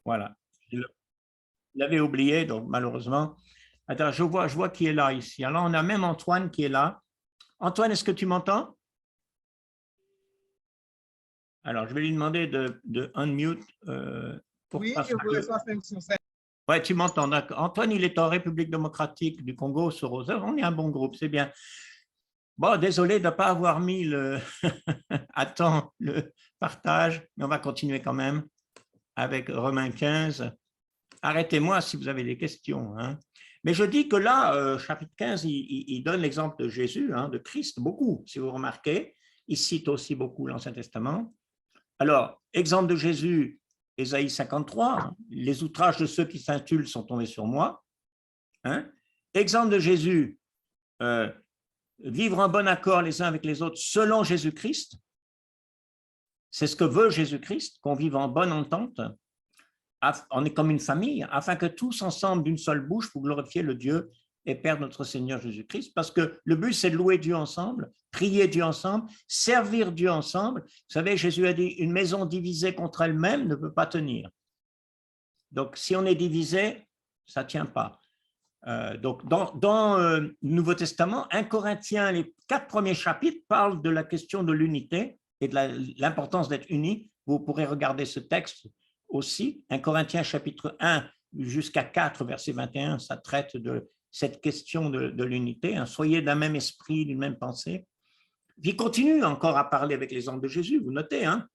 Voilà. Je l'avais oublié, donc malheureusement. Attends, je vois qui est là ici. Alors, on a même Antoine qui est là. Antoine, est-ce que tu m'entends? Alors, je vais lui demander de unmute pour Oui, passer. je vous reçois 5 sur 5. Ouais, tu m'entends. Antoine, il est en République démocratique du Congo, sur Rosa. On est un bon groupe, c'est bien. Bon, désolé de ne pas avoir mis à temps le partage, mais on va continuer quand même avec Romains 15. Arrêtez-moi si vous avez des questions, hein. Mais je dis que là, chapitre 15, il donne l'exemple de Jésus, hein, de Christ, beaucoup, si vous remarquez. Il cite aussi beaucoup l'Ancien Testament. Alors, exemple de Jésus, Ésaïe 53, hein, les outrages de ceux qui s'insultent sont tombés sur moi. Hein. Exemple de Jésus, vivre en bon accord les uns avec les autres selon Jésus-Christ. C'est ce que veut Jésus-Christ, qu'on vive en bonne entente. On est comme une famille, afin que tous ensemble, d'une seule bouche, vous glorifiez le Dieu et Père de notre Seigneur Jésus-Christ, parce que le but, c'est de louer Dieu ensemble, prier Dieu ensemble, servir Dieu ensemble. Vous savez, Jésus a dit, une maison divisée contre elle-même ne peut pas tenir. Donc, si on est divisé, ça ne tient pas. Donc, dans le Nouveau Testament, 1 Corinthiens, les 4 premiers chapitres parlent de la question de l'unité et de l'importance d'être unis. Vous pourrez regarder ce texte aussi. 1 Corinthiens chapitre 1 jusqu'à 4, verset 21, ça traite de cette question de l'unité. Hein. Soyez d'un même esprit, d'une même pensée. Il continue encore à parler avec les hommes de Jésus, vous notez. Hein.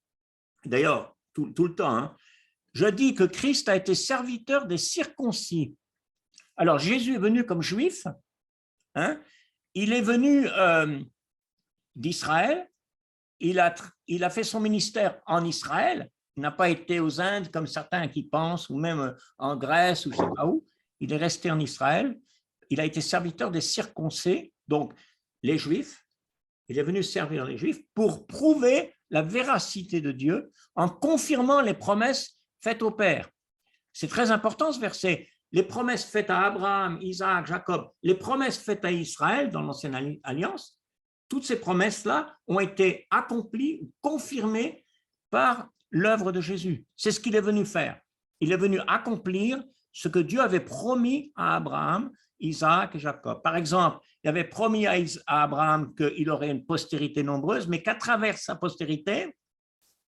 D'ailleurs, tout le temps, hein. Je dis que Christ a été serviteur des circoncis. Alors, Jésus est venu comme juif. Hein. Il est venu d'Israël. Il a fait son ministère en Israël. Il n'a pas été aux Indes comme certains qui pensent, ou même en Grèce, ou je ne sais pas où. Il est resté en Israël. Il a été serviteur des circoncis, donc les Juifs. Il est venu servir les Juifs pour prouver la véracité de Dieu en confirmant les promesses faites au Père. C'est très important ce verset. Les promesses faites à Abraham, Isaac, Jacob, les promesses faites à Israël dans l'Ancienne Alliance, toutes ces promesses-là ont été accomplies, confirmées par l'œuvre de Jésus. C'est ce qu'il est venu faire. Il est venu accomplir ce que Dieu avait promis à Abraham, Isaac et Jacob. Par exemple, il avait promis à Abraham qu'il aurait une postérité nombreuse, mais qu'à travers sa postérité,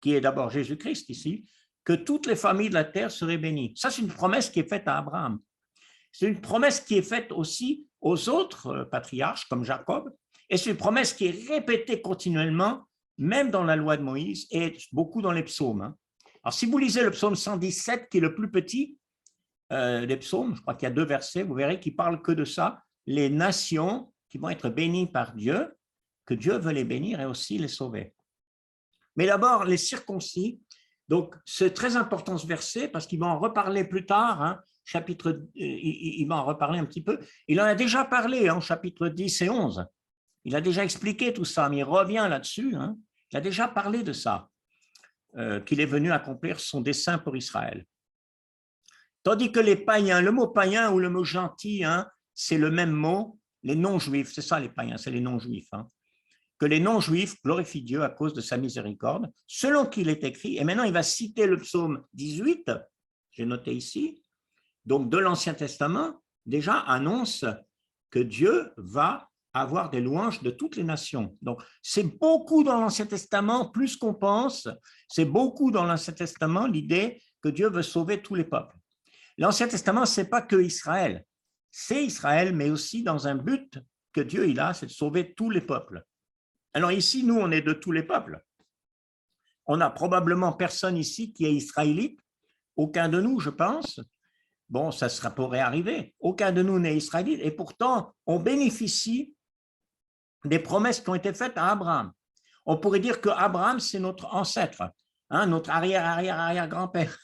qui est d'abord Jésus-Christ ici, que toutes les familles de la terre seraient bénies. Ça, c'est une promesse qui est faite à Abraham. C'est une promesse qui est faite aussi aux autres patriarches, comme Jacob, et c'est une promesse qui est répétée continuellement, même dans la loi de Moïse et beaucoup dans les psaumes. Alors, si vous lisez le psaume 117, qui est le plus petit des psaumes, je crois qu'il y a 2 versets, vous verrez qu'il parle que de ça, les nations qui vont être bénies par Dieu, que Dieu veut les bénir et aussi les sauver. Mais d'abord, les circoncis. Donc, c'est très important ce verset parce qu'il va en reparler plus tard, hein, il va en reparler un petit peu. Il en a déjà parlé en chapitre 10 et 11. Il a déjà expliqué tout ça, mais il revient là-dessus. Hein. Il a déjà parlé de ça, qu'il est venu accomplir son dessein pour Israël. Tandis que les païens, le mot païen ou le mot gentil, hein, c'est le même mot, les non-juifs, c'est ça les païens, c'est les non-juifs. Hein. Que les non-juifs glorifient Dieu à cause de sa miséricorde, selon qu'il est écrit. Et maintenant, il va citer le psaume 18, j'ai noté ici, donc de l'Ancien Testament, déjà annonce que Dieu va avoir des louanges de toutes les nations. Donc, c'est beaucoup dans l'Ancien Testament, plus qu'on pense, c'est beaucoup dans l'Ancien Testament l'idée que Dieu veut sauver tous les peuples. L'Ancien Testament, ce n'est pas que Israël, c'est Israël, mais aussi dans un but que Dieu il a, c'est de sauver tous les peuples. Alors ici, nous, on est de tous les peuples. On n'a probablement personne ici qui est israélite, aucun de nous, je pense. Bon, ça pourrait arriver. Aucun de nous n'est israélite, et pourtant, on bénéficie des promesses qui ont été faites à Abraham. On pourrait dire que Abraham, c'est notre ancêtre, hein, notre arrière-arrière-arrière-grand-père,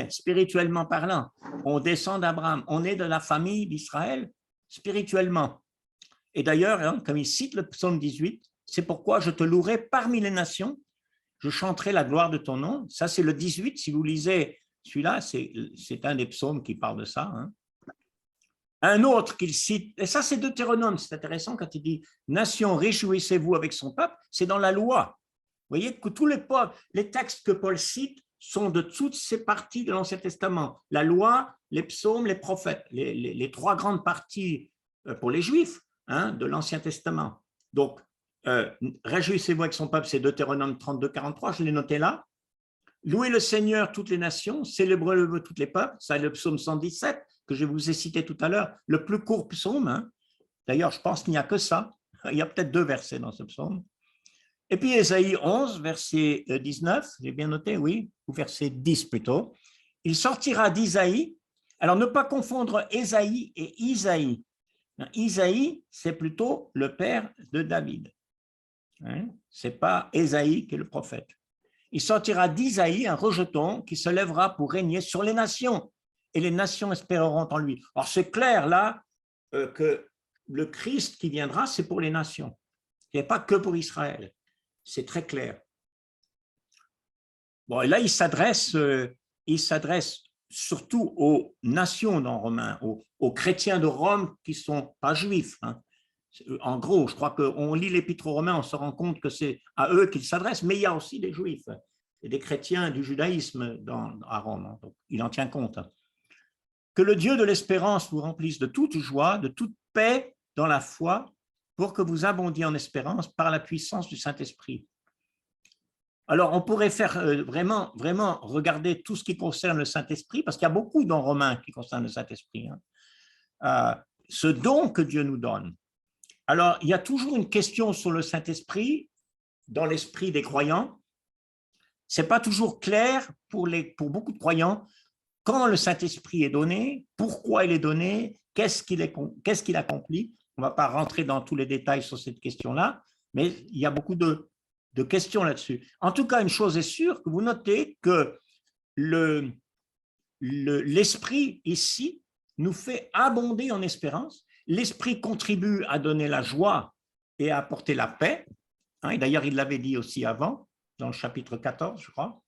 spirituellement parlant. On descend d'Abraham, on est de la famille d'Israël spirituellement. Et d'ailleurs, hein, comme il cite le psaume 18, c'est pourquoi je te louerai parmi les nations, je chanterai la gloire de ton nom. Ça, c'est le 18. Si vous lisez celui-là, c'est un des psaumes qui parle de ça. Hein. Un autre qu'il cite, et ça, c'est Deutéronome, c'est intéressant quand il dit « Nation, réjouissez-vous avec son peuple », c'est dans la loi. Vous voyez que tous les textes que Paul cite sont de toutes ces parties de l'Ancien Testament. La loi, les psaumes, les prophètes, les trois grandes parties pour les Juifs hein, de l'Ancien Testament. Donc, réjouissez-vous avec son peuple, c'est Deutéronome 32, 43, je l'ai noté là. Louez le Seigneur toutes les nations, célébrez-le toutes les peuples, ça est le psaume 117 que je vous ai cité tout à l'heure, le plus court psaume. Hein. D'ailleurs, je pense qu'il n'y a que ça. Il y a peut-être 2 versets dans ce psaume. Et puis Ésaïe 11, verset 19, j'ai bien noté, oui, ou verset 10 plutôt. Il sortira d'Isaïe. Alors, ne pas confondre Ésaïe et Isaïe. Isaïe, c'est plutôt le père de David. Hein? Ce n'est pas Ésaïe qui est le prophète. Il sortira d'Isaïe un rejeton qui se lèvera pour régner sur les nations, et les nations espéreront en lui. Or, c'est clair là que le Christ qui viendra, c'est pour les nations. Ce n'est pas que pour Israël. C'est très clair. Bon, et là, il s'adresse surtout aux nations dans Romains, aux chrétiens de Rome qui ne sont pas juifs. Hein. En gros, je crois qu'on lit l'Épître aux Romains, on se rend compte que c'est à eux qu'il s'adresse, mais il y a aussi des juifs et des chrétiens du judaïsme à Rome. Hein. Donc, il en tient compte. Que le Dieu de l'espérance vous remplisse de toute joie, de toute paix dans la foi, pour que vous abondiez en espérance par la puissance du Saint-Esprit. Alors, on pourrait faire vraiment regarder tout ce qui concerne le Saint-Esprit, parce qu'il y a beaucoup dans Romains qui concernent le Saint-Esprit. Hein. Ce don que Dieu nous donne. Alors, il y a toujours une question sur le Saint-Esprit dans l'esprit des croyants. Ce n'est pas toujours clair pour beaucoup de croyants quand le Saint-Esprit est donné, pourquoi il est donné, qu'est-ce qu'il accomplit. On ne va pas rentrer dans tous les détails sur cette question-là, mais il y a beaucoup de questions là-dessus. En tout cas, une chose est sûre, que vous notez que l'Esprit ici nous fait abonder en espérance. L'Esprit contribue à donner la joie et à apporter la paix. Hein, et d'ailleurs, il l'avait dit aussi avant, dans le chapitre 14, je crois,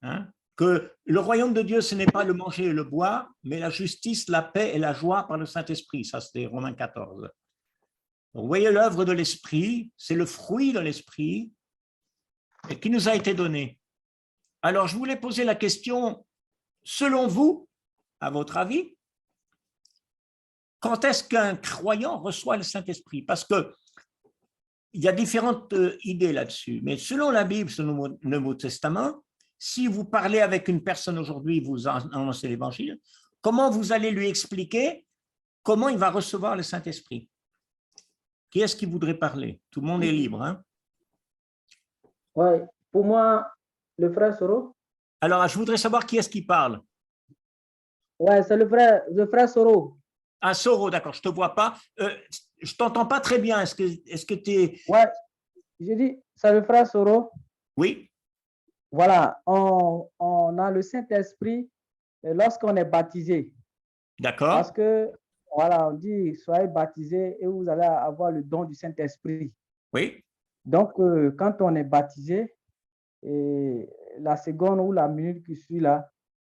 hein, que le royaume de Dieu, ce n'est pas le manger et le boire, mais la justice, la paix et la joie par le Saint-Esprit. Ça, c'est Romains 14. Donc, vous voyez, l'œuvre de l'Esprit, c'est le fruit de l'Esprit qui nous a été donné. Alors, je voulais poser la question, selon vous, à votre avis, quand est-ce qu'un croyant reçoit le Saint-Esprit? Parce qu'il y a différentes idées là-dessus, mais selon la Bible, selon le Nouveau Testament, si vous parlez avec une personne aujourd'hui, vous annoncez l'Évangile, comment vous allez lui expliquer comment il va recevoir le Saint-Esprit? Qui est-ce qui voudrait parler? Tout le monde est libre. Hein? Oui, pour moi, le frère Soro. Alors, je voudrais savoir qui est-ce qui parle. Oui, c'est le frère Soro. Ah, Soro, d'accord, je ne te vois pas. Je ne t'entends pas très bien. Est-ce que tu es… Oui, je dis, c'est le frère Soro. Oui. Voilà, on a le Saint-Esprit lorsqu'on est baptisé. D'accord. Parce que, voilà, on dit, soyez baptisés et vous allez avoir le don du Saint-Esprit. Oui. Donc, quand on est baptisé, et la seconde ou la minute qui suit là,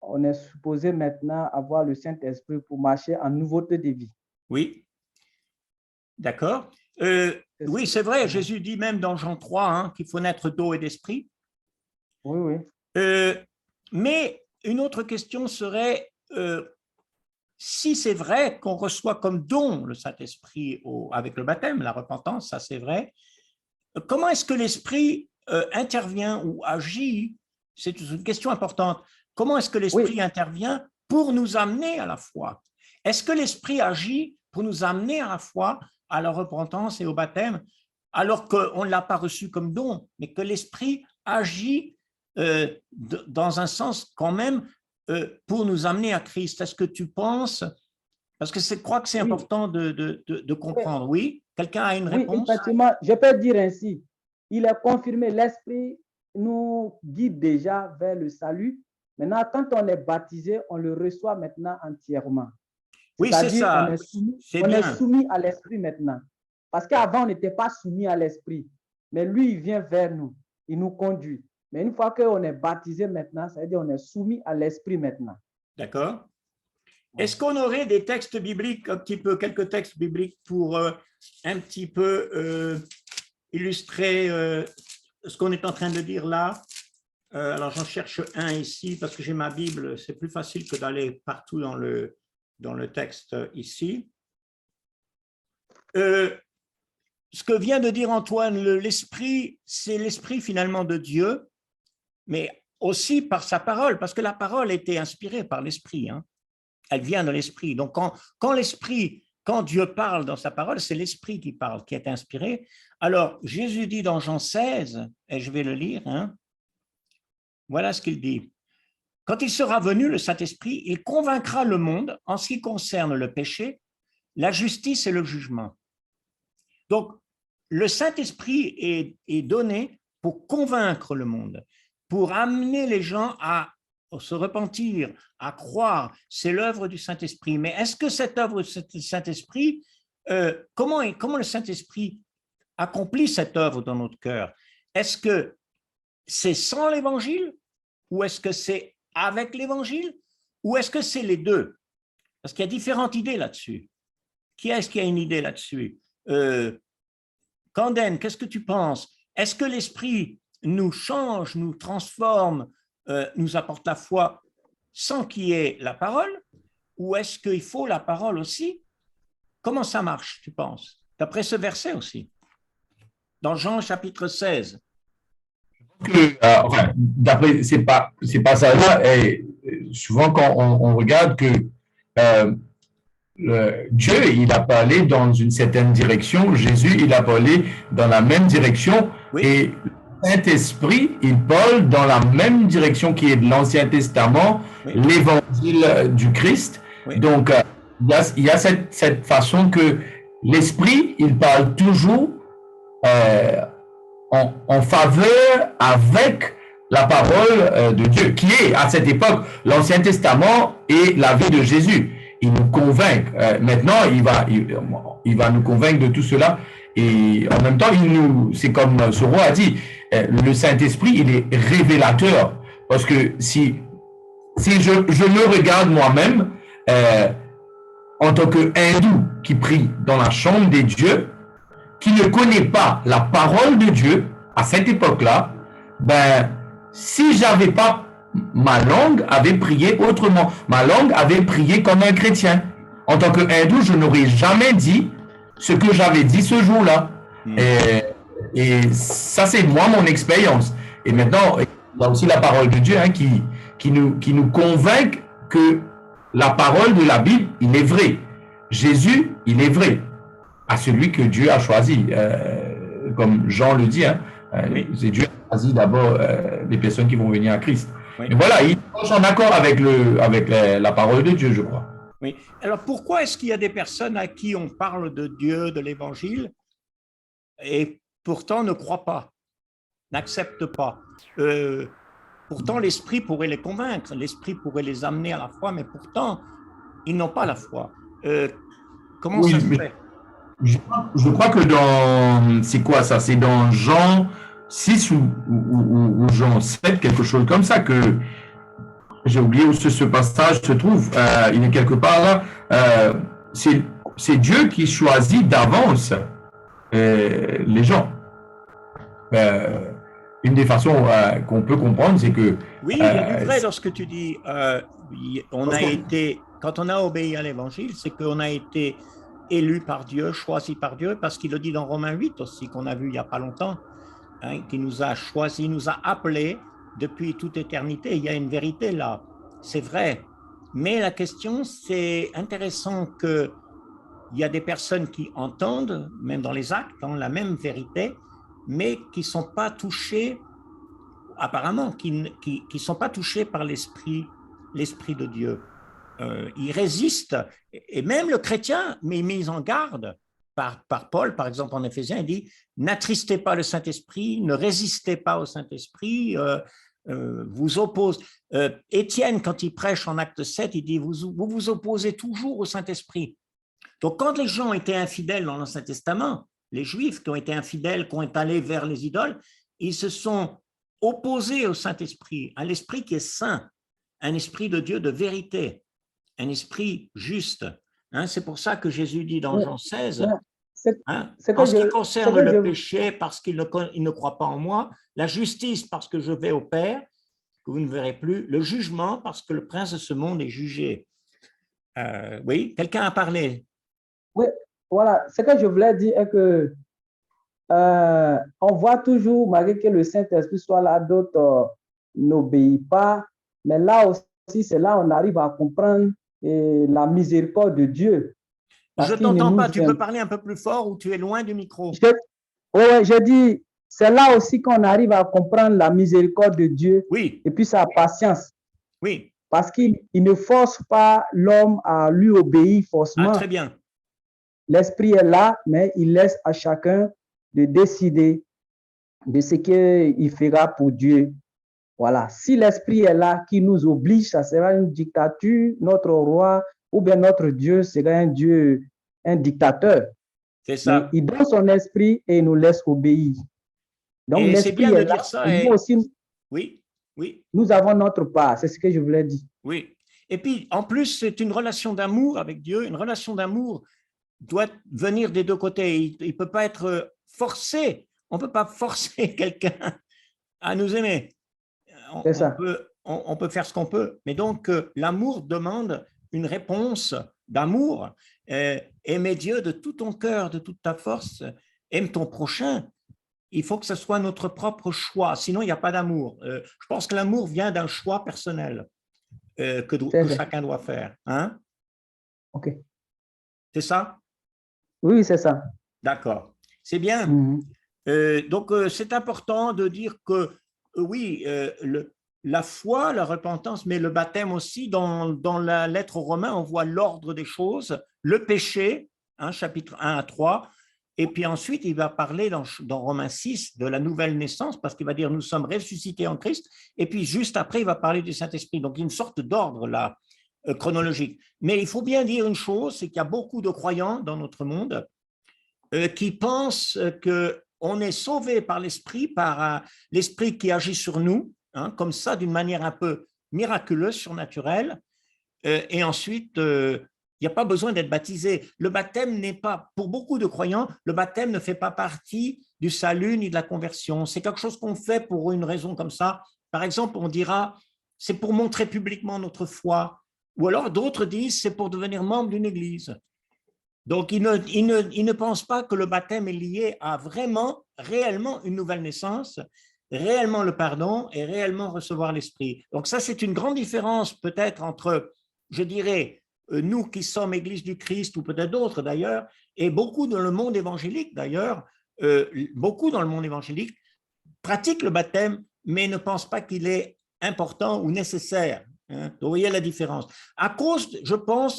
on est supposé maintenant avoir le Saint-Esprit pour marcher en nouveauté de vie. Oui. D'accord. Oui, c'est vrai, Jésus dit même dans Jean 3 hein, qu'il faut naître d'eau et d'esprit. Oui, oui. Mais une autre question serait, si c'est vrai qu'on reçoit comme don le Saint-Esprit avec le baptême, la repentance, ça c'est vrai, comment est-ce que l'Esprit intervient ou agit? C'est une question importante. Comment est-ce que l'Esprit intervient pour nous amener à la foi? Est-ce que l'Esprit agit pour nous amener à la foi, à la repentance et au baptême, alors qu'on ne l'a pas reçu comme don, mais que l'Esprit agit dans un sens quand même pour nous amener à Christ? Est-ce que tu penses, parce que je crois que c'est important de comprendre. Oui, quelqu'un a une réponse? Oui, effectivement, je peux dire ainsi. Il est confirmé, l'Esprit nous guide déjà vers le salut. Maintenant, quand on est baptisé, on le reçoit maintenant entièrement. Oui, c'est ça. On est soumis à l'Esprit maintenant. Parce qu'avant, on n'était pas soumis à l'Esprit. Mais lui, il vient vers nous. Il nous conduit. Mais une fois qu'on est baptisé maintenant, ça veut dire qu'on est soumis à l'Esprit maintenant. D'accord. Est-ce qu'on aurait des textes bibliques, quelques textes bibliques pour un petit peu illustrer ce qu'on est en train de dire là? Alors, j'en cherche un ici parce que j'ai ma Bible. C'est plus facile que d'aller partout dans le texte ici. Ce que vient de dire Antoine, l'esprit, c'est l'esprit finalement de Dieu, mais aussi par sa parole, parce que la parole était inspirée par l'esprit. Hein. Elle vient de l'esprit. Donc, quand Dieu parle dans sa parole, c'est l'esprit qui parle, qui est inspiré. Alors, Jésus dit dans Jean 16, et je vais le lire, hein, voilà ce qu'il dit. Quand il sera venu, le Saint-Esprit, il convaincra le monde en ce qui concerne le péché, la justice et le jugement. Donc, le Saint-Esprit est donné pour convaincre le monde, pour amener les gens à se repentir, à croire. C'est l'œuvre du Saint-Esprit. Mais est-ce que cette œuvre du Saint-Esprit, comment le Saint-Esprit accomplit cette œuvre dans notre cœur? Est-ce que c'est sans l'Évangile ou est-ce que c'est avec l'Évangile ou est-ce que c'est les deux? Parce qu'il y a différentes idées là-dessus. Qui est-ce qui a une idée là-dessus? Canden, qu'est-ce que tu penses? Est-ce que l'Esprit nous change, nous transforme, nous apporte la foi sans qu'il y ait la parole? Ou est-ce qu'il faut la parole aussi? Comment ça marche, tu penses? D'après ce verset aussi, dans Jean chapitre 16. Enfin, d'après, c'est pas ça là. Et souvent, quand on regarde que Dieu, il a parlé dans une certaine direction, Jésus, il a parlé dans la même direction, oui. Et le Saint-Esprit, il parle dans la même direction qui est de l'Ancien Testament, oui. L'Évangile du Christ. Oui. Donc, il y a cette façon que l'Esprit, il parle toujours en faveur avec la parole de Dieu, qui est à cette époque l'Ancien Testament et la vie de Jésus. Il nous convainc. Maintenant, il va nous convaincre de tout cela. Et en même temps, c'est comme Soro a dit, le Saint-Esprit, il est révélateur. Parce que si je me regarde moi-même, en tant qu'hindou qui prie dans la chambre des dieux, qui ne connaît pas la parole de Dieu à cette époque-là, ben, si j'avais pas, ma langue avait prié autrement. Ma langue avait prié comme un chrétien. En tant que hindou, je n'aurais jamais dit ce que j'avais dit ce jour-là. Et ça, c'est moi, mon expérience. Et maintenant, il y a aussi la parole de Dieu qui nous convainc que la parole de la Bible, il est vrai. Jésus, il est vrai. À celui que Dieu a choisi. Comme Jean le dit, oui. C'est Dieu qui a choisi d'abord les personnes qui vont venir à Christ. Oui. Et voilà, il est en accord avec la parole de Dieu, je crois. Oui. Alors, pourquoi est-ce qu'il y a des personnes à qui on parle de Dieu, de l'Évangile, et pourtant ne croient pas, n'acceptent pas? Pourtant, l'Esprit pourrait les convaincre, l'Esprit pourrait les amener à la foi, mais pourtant, ils n'ont pas la foi. Comment ça se fait? Je crois que c'est quoi ça? C'est dans Jean 6 ou Jean 7, quelque chose comme ça, que j'ai oublié où ce passage se trouve. Il est quelque part là. C'est Dieu qui choisit d'avance les gens. Une des façons qu'on peut comprendre, c'est que... Oui, il est vrai dans ce que tu dis. Quand on a obéi à l'Évangile, c'est qu'on a été élu par Dieu, choisi par Dieu, parce qu'il le dit dans Romains 8 aussi, qu'on a vu il n'y a pas longtemps, qui nous a choisis, nous a appelés depuis toute éternité. Il y a une vérité là, c'est vrai. Mais la question, c'est intéressant qu'il y a des personnes qui entendent, même dans les actes, la même vérité, mais qui ne sont pas touchées, apparemment, qui ne sont pas touchées par l'esprit de Dieu. Il résiste, et même le chrétien m'est mis en garde par Paul, par exemple en Éphésiens, il dit « N'attristez pas le Saint-Esprit, ne résistez pas au Saint-Esprit, vous opposez. » Étienne, quand il prêche en acte 7, il dit « Vous opposez toujours au Saint-Esprit. » Donc, quand les gens étaient infidèles dans l'Ancien Testament, les Juifs qui ont été infidèles, qui ont allé vers les idoles, ils se sont opposés au Saint-Esprit, à l'Esprit qui est saint, un esprit de Dieu de vérité, un esprit juste. C'est pour ça que Jésus dit dans Jean 16, en ce qui concerne le péché, parce qu'il ne croit pas en moi, la justice, parce que je vais au Père, que vous ne verrez plus, le jugement parce que le prince de ce monde est jugé. Oui, quelqu'un a parlé. Oui, voilà. Ce que je voulais dire est que on voit toujours, malgré que le Saint-Esprit soit là, d'autres n'obéissent pas. Mais là aussi, c'est là où on arrive à comprendre la miséricorde de Dieu. Je Parce ne qu'il ne t'entends nous pas, tu aime. peux parler un peu plus fort ou tu es loin du micro. Oui, je dis, c'est là aussi qu'on arrive à comprendre la miséricorde de Dieu Oui, et puis sa patience. oui. Parce qu'il ne force pas l'homme à lui obéir Ah, forcément. très bien. L'Esprit est là, mais il laisse à chacun de décider de ce qu'il fera pour Dieu. Voilà. Si l'Esprit est là, qui nous oblige, ça sera une dictature. Notre roi ou bien notre Dieu sera un Dieu, un dictateur. C'est Mais ça. il donne son esprit et il nous laisse obéir. Donc, Et c'est bien l'esprit de est là. dire ça. Et nous Et... aussi, Oui, oui, nous avons notre part. C'est ce que je voulais dire. oui. Et puis, en plus, c'est une relation d'amour avec Dieu. Une relation d'amour doit venir des deux côtés. Il ne peut pas être forcé. On ne peut pas forcer quelqu'un à nous aimer. C'est ça. On peut faire ce qu'on peut. Mais donc, l'amour demande une réponse d'amour. Aimer Dieu de tout ton cœur, de toute ta force. Aime ton prochain. Il faut que ce soit notre propre choix. Sinon, il n'y a pas d'amour. Je pense que l'amour vient d'un choix personnel que chacun doit faire. Hein? OK. C'est ça? Oui, c'est ça. D'accord. C'est bien. Donc, c'est important de dire que oui, la foi, la repentance, mais le baptême aussi, dans la lettre aux Romains, on voit l'ordre des choses, le péché, hein, chapitre 1 à 3, et puis ensuite, il va parler dans Romains 6 de la nouvelle naissance, parce qu'il va dire nous sommes ressuscités en Christ, et puis juste après, il va parler du Saint-Esprit. Donc, il y a une sorte d'ordre là, chronologique. Mais il faut bien dire une chose, c'est qu'il y a beaucoup de croyants dans notre monde qui pensent qu'on est sauvé par l'esprit qui agit sur nous, hein, comme ça, d'une manière un peu miraculeuse, surnaturelle, et ensuite, il n'y a pas besoin d'être baptisé. Le baptême n'est pas, pour beaucoup de croyants, le baptême ne fait pas partie du salut ni de la conversion. C'est quelque chose qu'on fait pour une raison comme ça. Par exemple, on dira, c'est pour montrer publiquement notre foi. Ou alors d'autres disent, c'est pour devenir membre d'une église. Donc, ils ne pensent pas que le baptême est lié à vraiment, réellement une nouvelle naissance, réellement le pardon et réellement recevoir l'Esprit. Donc, ça, c'est une grande différence peut-être entre, je dirais, nous qui sommes Église du Christ ou peut-être d'autres d'ailleurs, et beaucoup dans le monde évangélique d'ailleurs, beaucoup dans le monde évangélique pratiquent le baptême, mais ne pensent pas qu'il est important ou nécessaire. Hein. Donc, vous voyez la différence. À cause, je pense,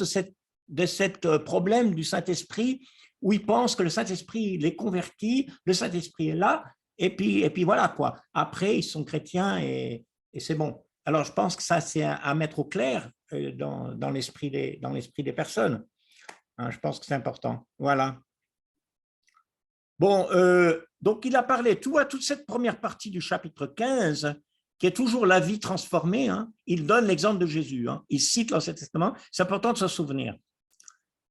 de ce problème du Saint-Esprit, où ils pensent que le Saint-Esprit les convertit, le Saint-Esprit est là, et puis voilà quoi. Après, ils sont chrétiens et c'est bon. Alors, je pense que ça, c'est à mettre au clair dans l'esprit des personnes. Hein, je pense que c'est important. Voilà. Bon, donc il a parlé toute cette première partie du chapitre 15, qui est toujours la vie transformée. Hein. Il donne l'exemple de Jésus. Hein. Il cite l'Ancien Testament. C'est important de se souvenir.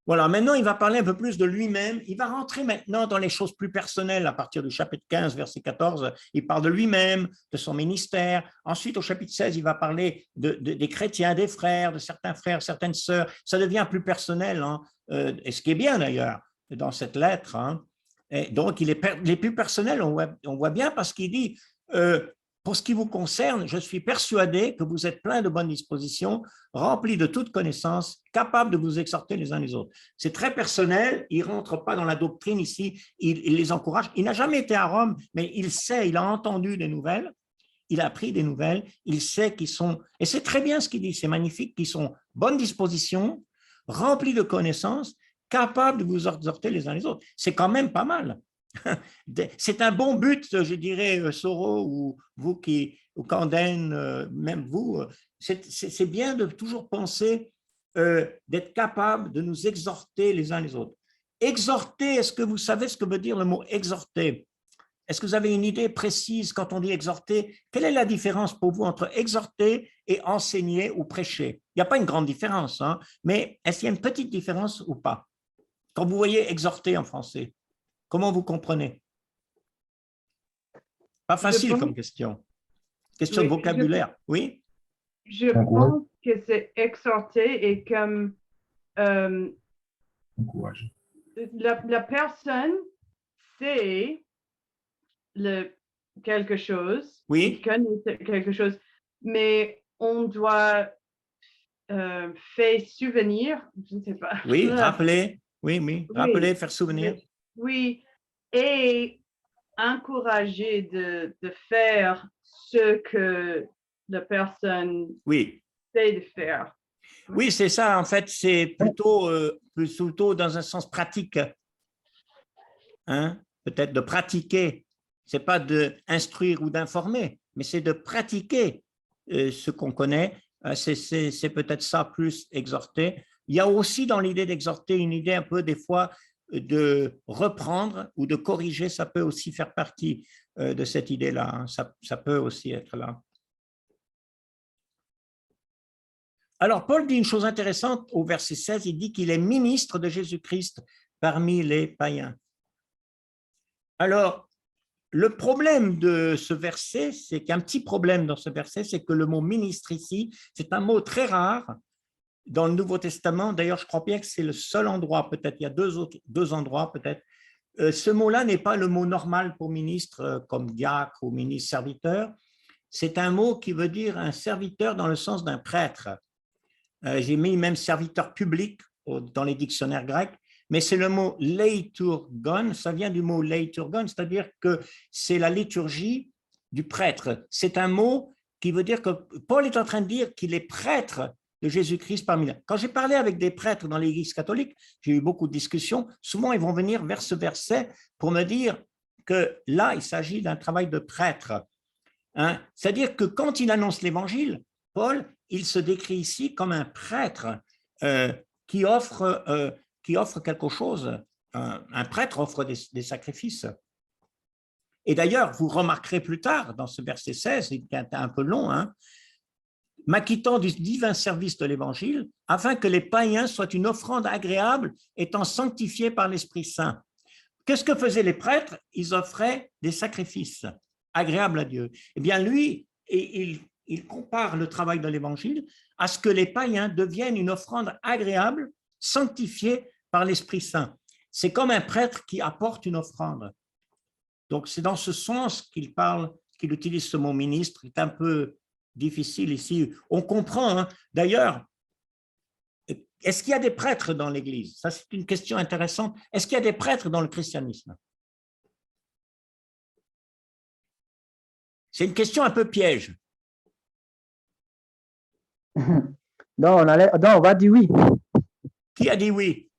Voilà, maintenant, il va parler un peu plus de lui-même. Il va rentrer maintenant dans les choses plus personnelles à partir du chapitre 15, verset 14. Il parle de lui-même, de son ministère. Ensuite, au chapitre 16, il va parler des chrétiens, des frères, de certains frères, certaines sœurs. Ça devient plus personnel, hein, et ce qui est bien d'ailleurs dans cette lettre. Hein. Et donc, il est plus personnel, on voit bien, parce qu'il dit pour ce qui vous concerne, je suis persuadé que vous êtes plein de bonnes dispositions, remplis de toute connaissance, capables de vous exhorter les uns les autres. C'est très personnel, il ne rentre pas dans la doctrine ici, il les encourage. Il n'a jamais été à Rome, mais il sait, il a entendu des nouvelles, il a appris des nouvelles, il sait qu'ils sont, et c'est très bien ce qu'il dit, c'est magnifique, qu'ils sont bonnes dispositions, remplis de connaissances, capables de vous exhorter les uns les autres. C'est quand même pas mal. C'est un bon but, je dirais, Soro, ou vous ou Canden, même vous, c'est bien de toujours penser d'être capable de nous exhorter les uns les autres. Exhorter, est-ce que vous savez ce que veut dire le mot exhorter? Est-ce que vous avez une idée précise quand on dit exhorter? Quelle est la différence pour vous entre exhorter et enseigner ou prêcher? Il n'y a pas une grande différence, hein, mais est-ce qu'il y a une petite différence ou pas? Quand vous voyez exhorter en français, comment vous comprenez? Pas facile comme question. Question de Oui, vocabulaire. Oui. je pense que c'est exhorter et comme la personne sait quelque chose, Oui. il connaît quelque chose, mais on doit faire souvenir, je ne sais pas. Oui, rappeler. Oui, oui. Rappeler, faire souvenir. Oui, et encourager de faire ce que la personne Oui. sait de faire. Oui, c'est ça. En fait, c'est plutôt dans un sens pratique. Hein? Peut-être de pratiquer. C'est pas d'instruire ou d'informer, mais c'est de pratiquer ce qu'on connaît. C'est peut-être ça plus exhorter. Il y a aussi dans l'idée d'exhorter une idée un peu des fois de reprendre ou de corriger. Ça peut aussi faire partie de cette idée-là. Hein. Ça peut aussi être là. Alors, Paul dit une chose intéressante au verset 16, il dit qu'il est ministre de Jésus-Christ parmi les païens. Alors, le problème de ce verset, c'est qu'il y a un petit problème dans ce verset, c'est que le mot ministre ici, c'est un mot très rare dans le Nouveau Testament. D'ailleurs, je crois bien que c'est le seul endroit, peut-être, il y a deux endroits peut-être. Ce mot-là n'est pas le mot normal pour ministre, comme diacre ou ministre serviteur. C'est un mot qui veut dire un serviteur dans le sens d'un prêtre. J'ai mis même serviteur public dans les dictionnaires grecs, mais c'est le mot leiturgon, ça vient du mot leiturgon, c'est-à-dire que c'est la liturgie du prêtre. C'est un mot qui veut dire que Paul est en train de dire qu'il est prêtre de Jésus-Christ parmi nous. Quand j'ai parlé avec des prêtres dans l'Église catholique, j'ai eu beaucoup de discussions, souvent ils vont venir vers ce verset pour me dire que là, il s'agit d'un travail de prêtre. Hein? C'est-à-dire que quand il annonce l'Évangile, Paul, il se décrit ici comme un prêtre qui offre quelque chose. Un prêtre offre des sacrifices. Et d'ailleurs, vous remarquerez plus tard, dans ce verset 16, qui est un peu long, hein, m'acquittant du divin service de l'Évangile, afin que les païens soient une offrande agréable, étant sanctifiés par l'Esprit Saint. Qu'est-ce que faisaient les prêtres? Ils offraient des sacrifices agréables à Dieu. Eh bien, lui, il compare le travail de l'Évangile à ce que les païens deviennent une offrande agréable, sanctifiée par l'Esprit Saint. C'est comme un prêtre qui apporte une offrande. Donc, c'est dans ce sens qu'il parle, qu'il utilise ce mot ministre. C'est un peu difficile ici. On comprend, hein. D'ailleurs, est-ce qu'il y a des prêtres dans l'Église? Ça, c'est une question intéressante. Est-ce qu'il y a des prêtres dans le christianisme? C'est une question un peu piège. Donc, on va dire oui. Qui a dit oui?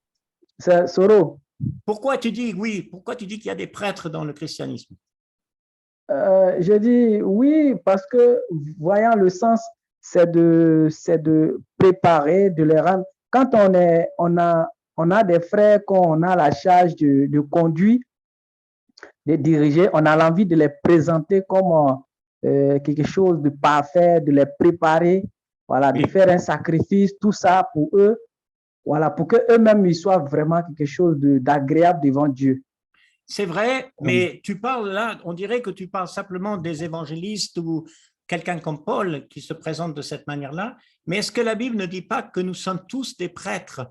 C'est Soro. Pourquoi tu dis oui? Pourquoi tu dis qu'il y a des prêtres dans le christianisme? Je dis oui parce que, voyant le sens, c'est de préparer, de les rendre. Quand on a des frères qu'on a la charge de conduire, de diriger, on a l'envie de les présenter comme quelque chose de parfait, de les préparer, voilà, de faire un sacrifice, tout ça pour eux, voilà, pour qu'eux-mêmes ils soient vraiment quelque chose d'agréable devant Dieu. C'est vrai, mais tu parles là, on dirait que tu parles simplement des évangélistes ou quelqu'un comme Paul qui se présente de cette manière-là, mais est-ce que la Bible ne dit pas que nous sommes tous des prêtres?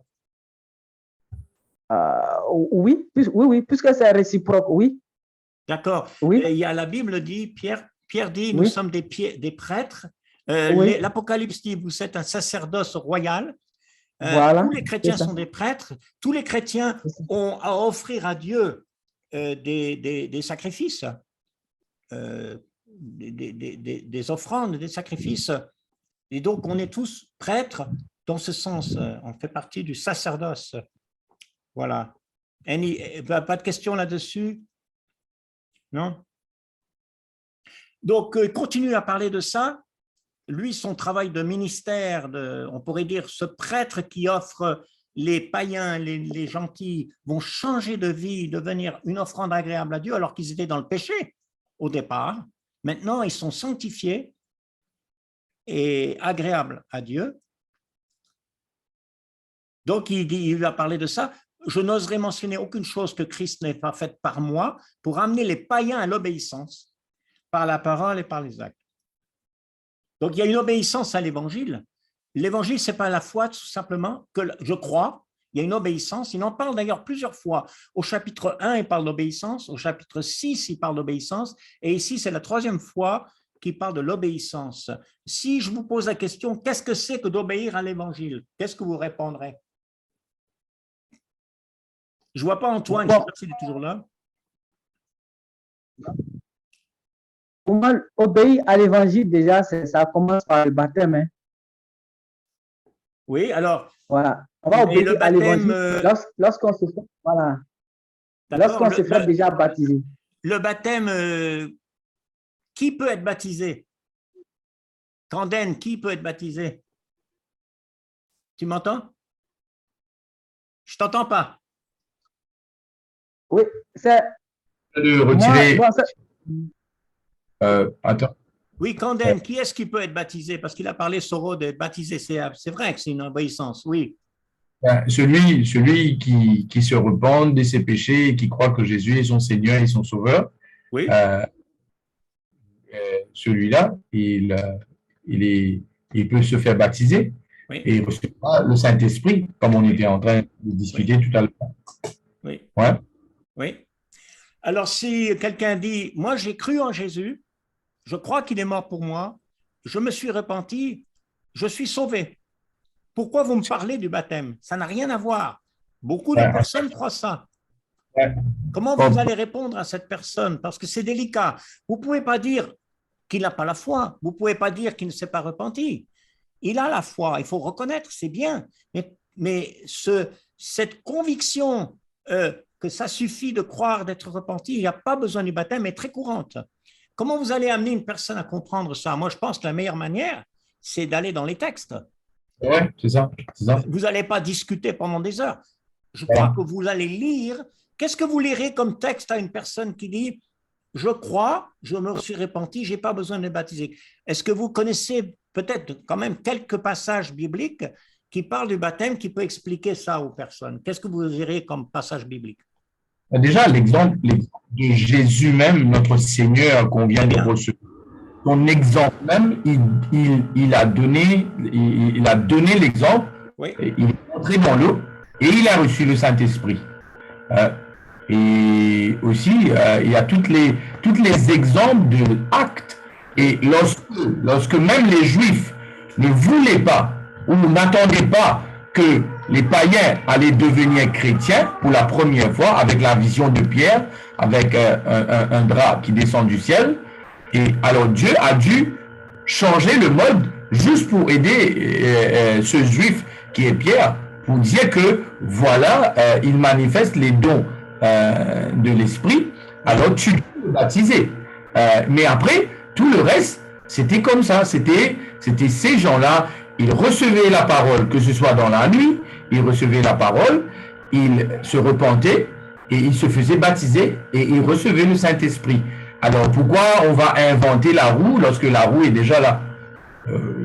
Oui, puisque c'est réciproque, oui. D'accord. Oui. Il y a la Bible dit, Pierre dit, nous sommes des prêtres. Oui. L'Apocalypse dit, vous êtes un sacerdoce royal. Voilà, tous les chrétiens sont des prêtres. Tous les chrétiens ont à offrir à Dieu des sacrifices, des offrandes, des sacrifices. Et donc, on est tous prêtres dans ce sens. On fait partie du sacerdoce. Voilà. Pas de questions là-dessus? Non? Donc, continue à parler de ça. Lui, son travail de ministère, on pourrait dire ce prêtre qui offre les païens, les gentils, vont changer de vie, devenir une offrande agréable à Dieu alors qu'ils étaient dans le péché au départ. Maintenant, ils sont sanctifiés et agréables à Dieu. Donc, il va parler de ça. Je n'oserais mentionner aucune chose que Christ n'ait pas faite par moi pour amener les païens à l'obéissance par la parole et par les actes. Donc, il y a une obéissance à l'évangile. L'évangile, ce n'est pas la foi, tout simplement, que je crois. Il y a une obéissance. Il en parle d'ailleurs plusieurs fois. Au chapitre 1, il parle d'obéissance. Au chapitre 6, il parle d'obéissance. Et ici, c'est la troisième fois qu'il parle de l'obéissance. Si je vous pose la question, qu'est-ce que c'est que d'obéir à l'évangile? Qu'est-ce que vous répondrez? Je ne vois pas Antoine, je ne sais pas s'il est toujours là. Pour moi, obéir à l'évangile, déjà, ça commence par le baptême. Hein. Oui, alors. Voilà. On va obéir à l'évangile lorsqu'on se fait, voilà. Lorsqu'on se fait déjà baptiser. Le baptême, qui peut être baptisé? Canden, qui peut être baptisé? Tu m'entends? Je ne t'entends pas. Oui, c'est. De retirer. Attends. Oui, Canden, qui est-ce qui peut être baptisé? Parce qu'il a parlé, Soro, d'être baptisé. C'est vrai que c'est une obéissance, oui. Celui qui se repent de ses péchés et qui croit que Jésus est son Seigneur et son Sauveur, oui. Celui-là, il peut se faire baptiser et recevoir le Saint-Esprit, comme on était en train de discuter tout à l'heure. Oui. Ouais. Oui. Alors, si quelqu'un dit, moi j'ai cru en Jésus, je crois qu'il est mort pour moi, je me suis repenti, je suis sauvé. Pourquoi vous me parlez du baptême? Ça n'a rien à voir. Beaucoup de personnes croient ça. Comment vous allez répondre à cette personne? Parce que c'est délicat. Vous ne pouvez pas dire qu'il n'a pas la foi. Vous ne pouvez pas dire qu'il ne s'est pas repenti. Il a la foi, il faut reconnaître, c'est bien. Mais cette conviction que ça suffit de croire, d'être repenti, il n'y a pas besoin du baptême, est très courante. Comment vous allez amener une personne à comprendre ça? Moi, je pense que la meilleure manière, c'est d'aller dans les textes. Oui, c'est ça. Vous n'allez pas discuter pendant des heures. Je crois que vous allez lire. Qu'est-ce que vous lirez comme texte à une personne qui dit « Je crois, je me suis repenti, je n'ai pas besoin de me baptiser ». Est-ce que vous connaissez peut-être quand même quelques passages bibliques qui parlent du baptême, qui peut expliquer ça aux personnes? Qu'est-ce que vous lirez comme passage biblique? Déjà, l'exemple de Jésus même, notre Seigneur qu'on vient de recevoir. Son exemple même, il a donné l'exemple, il est entré dans l'eau et il a reçu le Saint-Esprit. Et aussi, il y a toutes les exemples d'actes. Et lorsque même les Juifs ne voulaient pas ou n'attendaient pas que les païens allaient devenir chrétiens pour la première fois avec la vision de Pierre, avec un drap qui descend du ciel, et alors Dieu a dû changer le mode juste pour aider ce juif qui est Pierre, pour dire que voilà, il manifeste les dons de l'esprit, alors tu peux le baptiser. Mais après, tout le reste, c'était comme ça, c'était ces gens-là, ils recevaient la parole, que ce soit dans la nuit, ils recevaient la parole, ils se repentaient et ils se faisaient baptiser et ils recevaient le Saint-Esprit. Alors, pourquoi on va inventer la roue lorsque la roue est déjà là?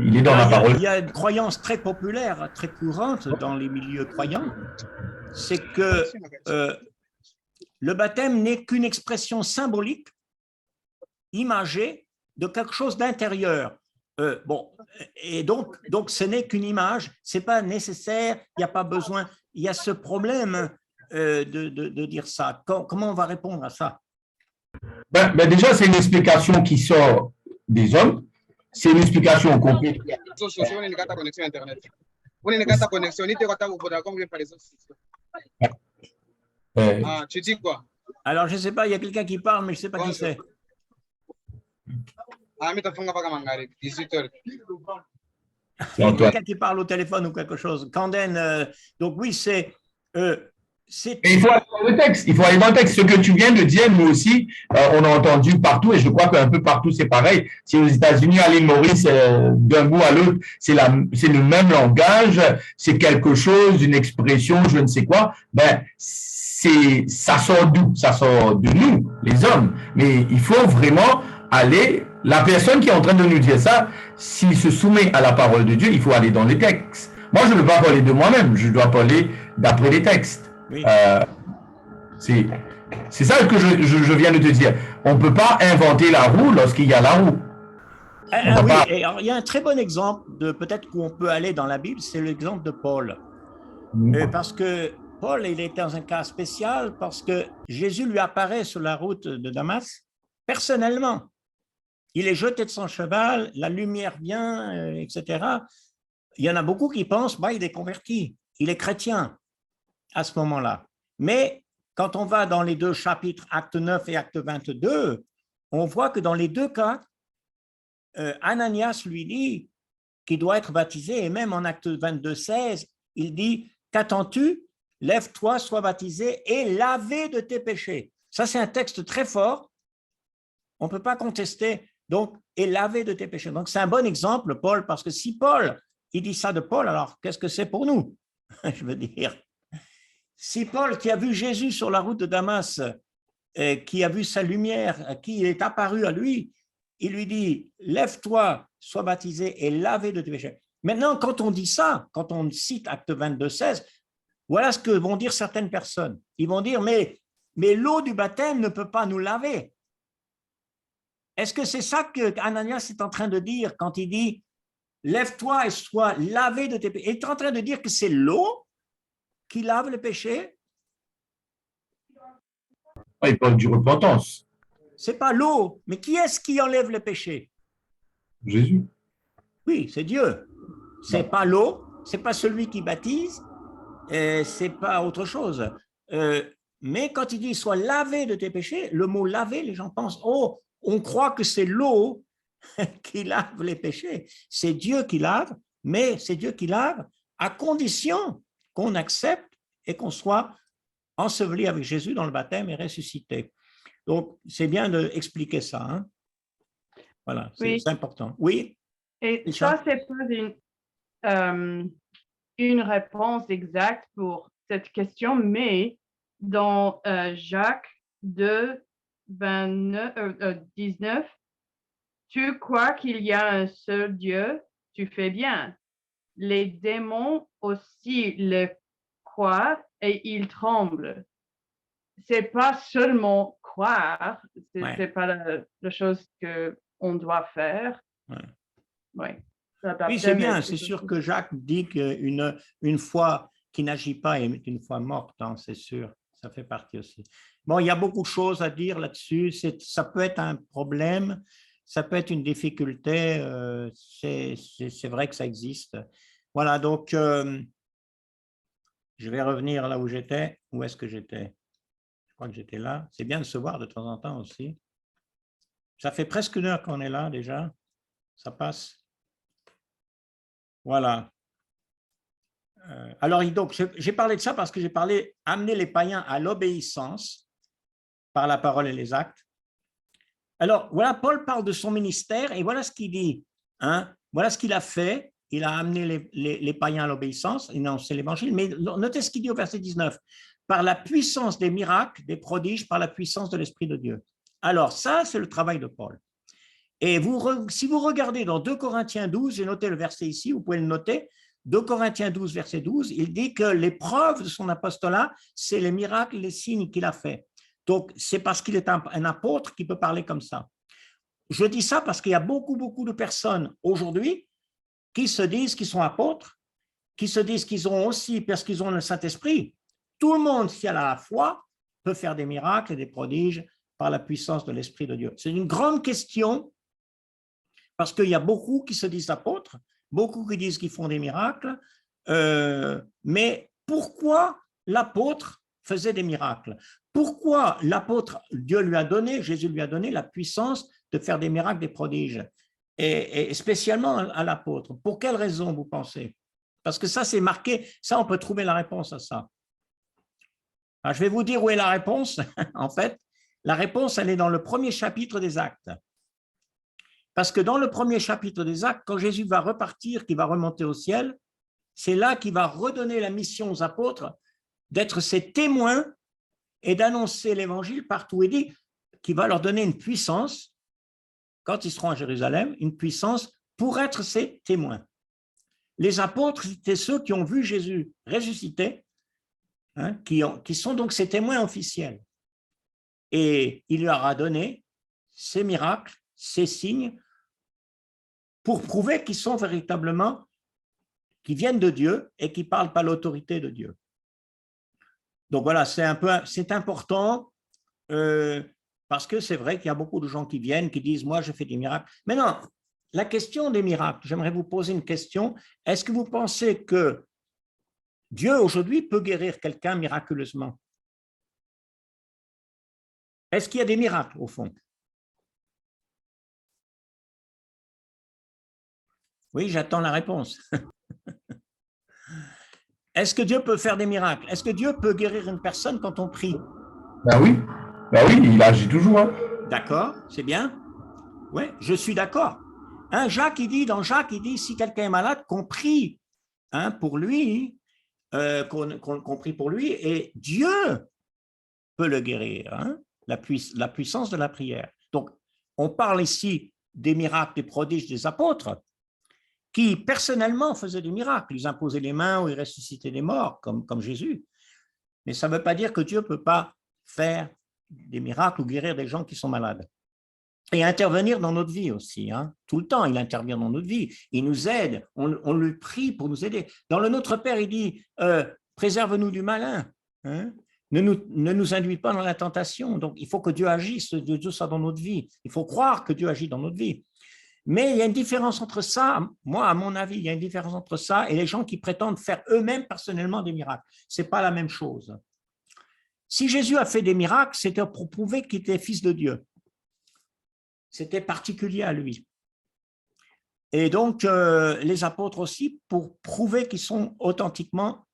Il est dans la parole. Il y a une croyance très populaire, très courante dans les milieux croyants, c'est que le baptême n'est qu'une expression symbolique, imagée, de quelque chose d'intérieur. Et donc ce n'est qu'une image, ce n'est pas nécessaire, il n'y a pas besoin, il y a ce problème de dire ça. Comment on va répondre à ça? Déjà, c'est une explication qui sort des hommes. C'est une explication complète. Tu dis quoi? Alors, je ne sais pas, il y a quelqu'un qui parle, mais je ne sais pas qui c'est. Il y a quelqu'un qui parle au téléphone ou quelque chose. Canden, donc oui, c'est... il faut aller dans le texte. Il faut aller dans le texte. Ce que tu viens de dire, nous aussi, on a entendu partout, et je crois qu'un peu partout, c'est pareil. Si aux États-Unis, à l'île Maurice, d'un bout à l'autre, c'est le même langage, c'est quelque chose, une expression, je ne sais quoi. Ça sort d'où? Ça sort de nous, les hommes. Mais il faut vraiment aller. La personne qui est en train de nous dire ça, s'il se soumet à la parole de Dieu, il faut aller dans les textes. Moi, je ne veux pas parler de moi-même, je dois parler d'après les textes. Oui. C'est ça que je viens de te dire. On ne peut pas inventer la roue lorsqu'il y a la roue. Oui, et alors, il y a un très bon exemple de peut-être où on peut aller dans la Bible, c'est l'exemple de Paul. Parce que Paul, il est dans un cas spécial parce que Jésus lui apparaît sur la route de Damas personnellement. Il est jeté de son cheval, la lumière vient, etc. Il y en a beaucoup qui pensent, il est converti, il est chrétien à ce moment-là. Mais quand on va dans les deux chapitres, acte 9 et acte 22, on voit que dans les deux cas, Ananias lui dit qu'il doit être baptisé, et même en acte 22, 16, il dit « Qu'attends-tu? Lève-toi, sois baptisé et lavé de tes péchés. » Ça, c'est un texte très fort, on ne peut pas contester, donc, et lavé de tes péchés. Donc, c'est un bon exemple, Paul, parce que si Paul, il dit ça de Paul, alors qu'est-ce que c'est pour nous? Je veux dire, si Paul, qui a vu Jésus sur la route de Damas, qui a vu sa lumière, qui est apparu à lui, il lui dit, lève-toi, sois baptisé et lavé de tes péchés. Maintenant, quand on dit ça, quand on cite acte 22, 16, voilà ce que vont dire certaines personnes. Ils vont dire, mais l'eau du baptême ne peut pas nous laver. Est-ce que c'est ça que Ananias est en train de dire quand il dit, lève-toi et sois lavé de tes péchés? Il est en train de dire que c'est l'eau qui lave les péchés? Il parle du repentance. Ce n'est pas l'eau, mais qui est-ce qui enlève les péchés? Jésus. Oui, c'est Dieu. Ce n'est pas l'eau, ce n'est pas celui qui baptise, ce n'est pas autre chose. Mais quand il dit « sois lavé de tes péchés », le mot « laver », les gens pensent « oh, on croit que c'est l'eau qui lave les péchés ». C'est Dieu qui lave, mais c'est Dieu qui lave à condition qu'on accepte et qu'on soit enseveli avec Jésus dans le baptême et ressuscité. Donc, c'est bien d'expliquer ça. Hein? Voilà, c'est important. Oui. Et ça, c'est pas une réponse exacte pour cette question, mais dans Jacques 2, 19, tu crois qu'il y a un seul Dieu, tu fais bien. Les démons aussi le croient et ils tremblent. C'est pas seulement croire, c'est pas la chose qu'on doit faire. Oui, c'est bien, c'est sûr que Jacques dit qu'une foi qui n'agit pas est une foi morte, hein, c'est sûr, ça fait partie aussi. Bon, il y a beaucoup de choses à dire là-dessus, ça peut être un problème, ça peut être une difficulté, c'est vrai que ça existe. Voilà, donc, je vais revenir là où j'étais. Où est-ce que j'étais? Je crois que j'étais là. C'est bien de se voir de temps en temps aussi. Ça fait presque une heure qu'on est là déjà, ça passe. Voilà. Alors, donc, j'ai parlé de ça parce que j'ai parlé amener les païens à l'obéissance par la parole et les actes. Alors, voilà, Paul parle de son ministère et voilà ce qu'il dit. Hein? Voilà ce qu'il a fait. Il a amené les païens à l'obéissance, et non, c'est l'évangile. Mais notez ce qu'il dit au verset 19. Par la puissance des miracles, des prodiges, par la puissance de l'Esprit de Dieu. Alors, ça, c'est le travail de Paul. Et si vous regardez dans 2 Corinthiens 12, j'ai noté le verset ici, vous pouvez le noter, 2 Corinthiens 12, verset 12, il dit que l'épreuve de son apostolat, c'est les miracles, les signes qu'il a fait. Donc, c'est parce qu'il est un apôtre qu'il peut parler comme ça. Je dis ça parce qu'il y a beaucoup de personnes aujourd'hui qui se disent qu'ils sont apôtres, qui se disent qu'ils ont aussi, parce qu'ils ont le Saint-Esprit, tout le monde, si elle a la foi, peut faire des miracles et des prodiges par la puissance de l'Esprit de Dieu. C'est une grande question parce qu'il y a beaucoup qui se disent apôtres, beaucoup qui disent qu'ils font des miracles, mais pourquoi l'apôtre faisait des miracles? Pourquoi l'apôtre, Dieu lui a donné, Jésus lui a donné la puissance de faire des miracles, des prodiges, et spécialement à l'apôtre? Pour quelle raison, vous pensez? Parce que ça, c'est marqué, ça, on peut trouver la réponse à ça. Alors, je vais vous dire où est la réponse, en fait. La réponse, elle est dans le premier chapitre des Actes. Parce que dans le premier chapitre des Actes, quand Jésus va repartir, qu'il va remonter au ciel, c'est là qu'il va redonner la mission aux apôtres d'être ses témoins et d'annoncer l'évangile partout. Il dit qu'il va leur donner une puissance, quand ils seront à Jérusalem, une puissance pour être ses témoins. Les apôtres, c'était ceux qui ont vu Jésus ressuscité, hein, qui sont donc ses témoins officiels. Et il leur a donné ces miracles, ces signes, pour prouver qu'ils sont véritablement, qu'ils viennent de Dieu et qu'ils ne parlent pas l'autorité de Dieu. Donc voilà, c'est important parce que c'est vrai qu'il y a beaucoup de gens qui viennent, qui disent « moi, je fais des miracles ». Maintenant, la question des miracles, j'aimerais vous poser une question. Est-ce que vous pensez que Dieu aujourd'hui peut guérir quelqu'un miraculeusement? Est-ce qu'il y a des miracles au fond? Oui, j'attends la réponse. Est-ce que Dieu peut faire des miracles? Est-ce que Dieu peut guérir une personne quand on prie? Ben oui, il agit toujours. Hein. D'accord, c'est bien. Oui, je suis d'accord. Hein, dans Jacques, il dit, si quelqu'un est malade, qu'on prie pour lui, qu'on prie pour lui, et Dieu peut le guérir, hein, la puissance de la prière. Donc, on parle ici des miracles, des prodiges des apôtres, qui personnellement faisaient des miracles. Ils imposaient les mains ou ils ressuscitaient les morts, comme Jésus. Mais ça ne veut pas dire que Dieu ne peut pas faire des miracles ou guérir des gens qui sont malades. Et intervenir dans notre vie aussi. Hein. Tout le temps, il intervient dans notre vie. Il nous aide, on lui prie pour nous aider. Dans le Notre Père, il dit préserve-nous du malin. Hein. Ne nous induis pas dans la tentation. Donc, il faut que Dieu agisse, Dieu soit dans notre vie. Il faut croire que Dieu agit dans notre vie. Mais il y a une différence entre ça, moi, à mon avis, il y a une différence entre ça et les gens qui prétendent faire eux-mêmes personnellement des miracles. Ce n'est pas la même chose. Si Jésus a fait des miracles, c'était pour prouver qu'il était fils de Dieu. C'était particulier à lui. Et donc, les apôtres aussi, pour prouver qu'ils sont authentiquement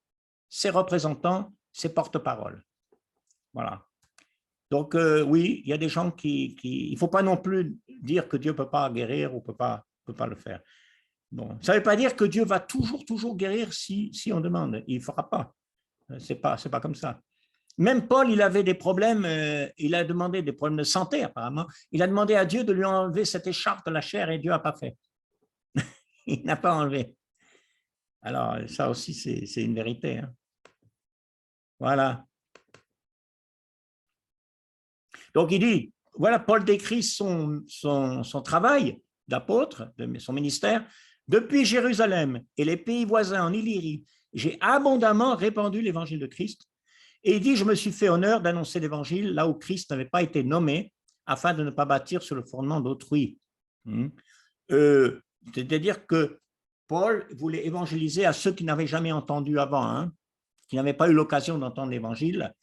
ses représentants, ses porte-paroles. Voilà. Donc, oui, il y a des gens il ne faut pas non plus dire que Dieu ne peut pas guérir ou ne peut pas le faire. Bon, ça ne veut pas dire que Dieu va toujours guérir si on demande. Il ne fera pas. Ce n'est pas comme ça. Même Paul, il avait des problèmes, il a demandé des problèmes de santé apparemment. Il a demandé à Dieu de lui enlever cette écharpe de la chair et Dieu n'a pas fait. Il n'a pas enlevé. Alors, ça aussi, c'est une vérité. Hein. Voilà. Donc, il dit, voilà, Paul décrit son travail d'apôtre, de son ministère. Depuis Jérusalem et les pays voisins en Illyrie, j'ai abondamment répandu l'évangile de Christ. Et il dit, je me suis fait honneur d'annoncer l'évangile là où Christ n'avait pas été nommé, afin de ne pas bâtir sur le fondement d'autrui. C'est-à-dire que Paul voulait évangéliser à ceux qui n'avaient jamais entendu avant, hein, qui n'avaient pas eu l'occasion d'entendre l'évangile.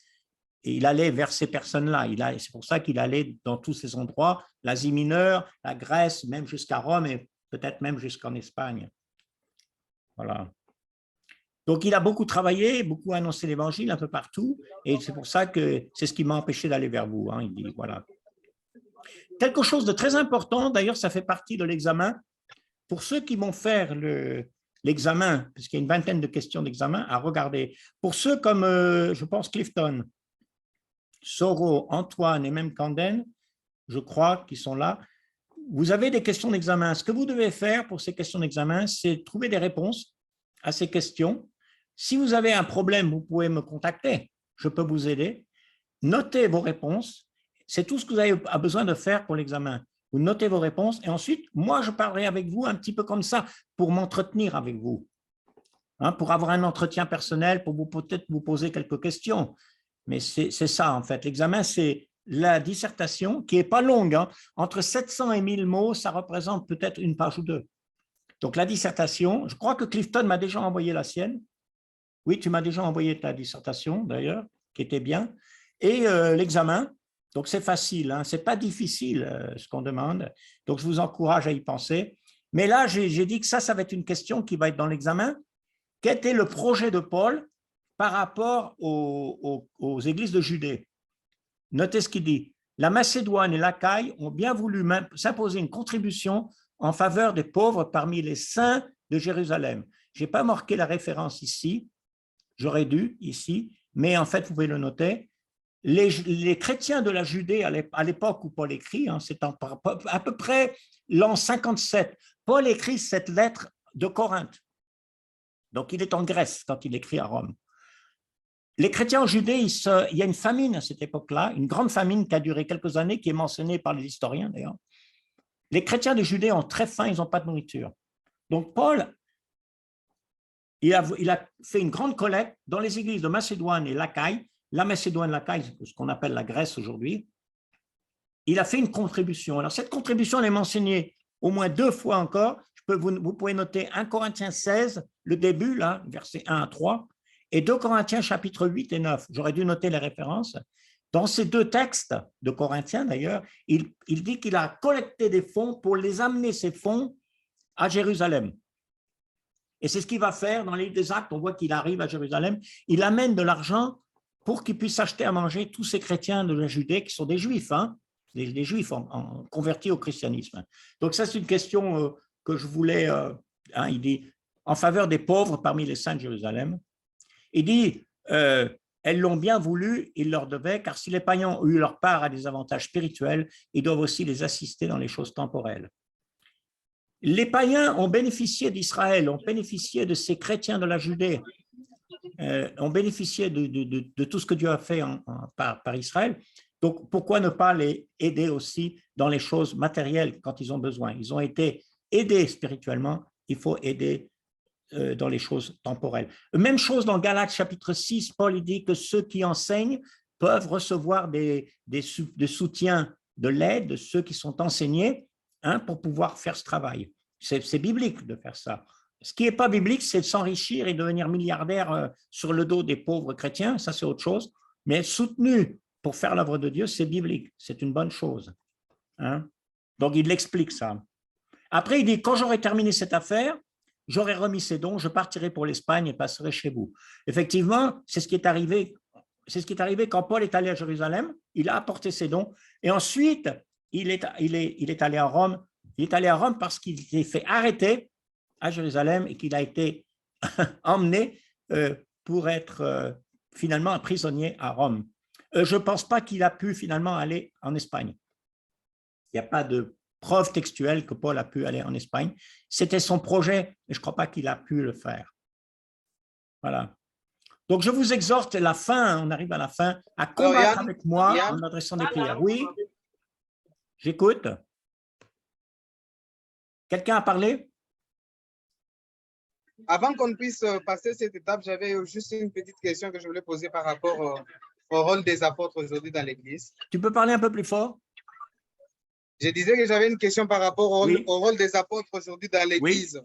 Et il allait vers ces personnes-là. C'est pour ça qu'il allait dans tous ces endroits, l'Asie mineure, la Grèce, même jusqu'à Rome et peut-être même jusqu'en Espagne. Voilà. Donc, il a beaucoup travaillé, beaucoup annoncé l'évangile un peu partout. Et c'est pour ça que c'est ce qui m'a empêché d'aller vers vous. Hein, il dit, voilà. Quelque chose de très important, d'ailleurs, ça fait partie de l'examen. Pour ceux qui vont faire l'examen, puisqu'il y a une vingtaine de questions d'examen à regarder. Pour ceux comme, je pense, Clifton, Soro, Antoine et même Camden, je crois qu'ils sont là. Vous avez des questions d'examen. Ce que vous devez faire pour ces questions d'examen, c'est trouver des réponses à ces questions. Si vous avez un problème, vous pouvez me contacter. Je peux vous aider. Notez vos réponses. C'est tout ce que vous avez besoin de faire pour l'examen. Vous notez vos réponses et ensuite, moi, je parlerai avec vous un petit peu comme ça pour m'entretenir avec vous, hein, pour avoir un entretien personnel, pour peut-être vous poser quelques questions. Mais c'est ça, en fait. L'examen, c'est la dissertation qui n'est pas longue. Hein. Entre 700 et 1000 mots, ça représente peut-être une page ou deux. Donc, la dissertation, je crois que Clifton m'a déjà envoyé la sienne. Oui, tu m'as déjà envoyé ta dissertation, d'ailleurs, qui était bien. Et l'examen, donc c'est facile, hein. Ce n'est pas difficile ce qu'on demande. Donc, je vous encourage à y penser. Mais là, j'ai dit que ça va être une question qui va être dans l'examen. Quel était le projet de Paul par rapport aux églises de Judée? Notez ce qu'il dit. La Macédoine et l'Achaïe ont bien voulu s'imposer une contribution en faveur des pauvres parmi les saints de Jérusalem. Je n'ai pas marqué la référence ici, j'aurais dû ici, mais en fait, vous pouvez le noter. Les chrétiens de la Judée, à l'époque où Paul écrit, hein, c'est à peu près l'an 57, Paul écrit cette lettre de Corinthe. Donc, il est en Grèce quand il écrit à Rome. Les chrétiens en Judée, il y a une famine à cette époque-là, une grande famine qui a duré quelques années, qui est mentionnée par les historiens d'ailleurs. Les chrétiens de Judée ont très faim, ils n'ont pas de nourriture. Donc Paul, il a fait une grande collecte dans les églises de Macédoine et l'Achaïe. La Macédoine, l'Achaïe, c'est ce qu'on appelle la Grèce aujourd'hui. Il a fait une contribution. Alors cette contribution, elle est mentionnée au moins 2 fois encore. Vous pouvez noter 1 Corinthiens 16, le début, là, versets 1 à 3, et 2 Corinthiens chapitres 8 et 9. J'aurais dû noter les références. Dans ces 2 textes de Corinthiens, d'ailleurs, il dit qu'il a collecté des fonds pour les amener, ces fonds, à Jérusalem. Et c'est ce qu'il va faire dans les livres des Actes. On voit qu'il arrive à Jérusalem. Il amène de l'argent pour qu'il puisse acheter à manger tous ces chrétiens de la Judée qui sont des Juifs, hein, des Juifs convertis au christianisme. Donc ça, c'est une question que je voulais, il dit, en faveur des pauvres parmi les saints de Jérusalem. Il dit, elles l'ont bien voulu, ils leur devaient, car si les païens ont eu leur part à des avantages spirituels, ils doivent aussi les assister dans les choses temporelles. Les païens ont bénéficié d'Israël, ont bénéficié de ces chrétiens de la Judée, ont bénéficié de tout ce que Dieu a fait par Israël. Donc, pourquoi ne pas les aider aussi dans les choses matérielles quand ils ont besoin? Ils ont été aidés spirituellement, il faut aider dans les choses temporelles. Même chose dans Galates chapitre 6, Paul dit que ceux qui enseignent peuvent recevoir des soutiens, de l'aide de ceux qui sont enseignés, pour pouvoir faire ce travail. C'est biblique de faire ça. Ce qui n'est pas biblique, c'est de s'enrichir et devenir milliardaire sur le dos des pauvres chrétiens, ça c'est autre chose, mais être soutenu pour faire l'œuvre de Dieu, c'est biblique, c'est une bonne chose. Donc il l'explique ça. Après il dit, quand j'aurai terminé cette affaire, j'aurai remis ces dons, je partirai pour l'Espagne et passerai chez vous. Effectivement, c'est ce qui est arrivé. C'est ce qui est arrivé quand Paul est allé à Jérusalem, il a apporté ses dons, et ensuite il est allé à Rome. Il est allé à Rome parce qu'il s'est fait arrêter à Jérusalem et qu'il a été emmené pour être finalement un prisonnier à Rome. Je ne pense pas qu'il a pu finalement aller en Espagne. Il n'y a pas de preuve textuelle que Paul a pu aller en Espagne. C'était son projet, mais je ne crois pas qu'il a pu le faire. Voilà. Donc, je vous exhorte, la fin, on arrive à la fin, à combattre avec moi en adressant des prières. Oui, j'écoute. Quelqu'un a parlé? Avant qu'on puisse passer cette étape, j'avais juste une petite question que je voulais poser par rapport au rôle des apôtres aujourd'hui dans l'Église. Tu peux parler un peu plus fort? Je disais que j'avais une question par rapport au rôle des apôtres aujourd'hui dans l'Église.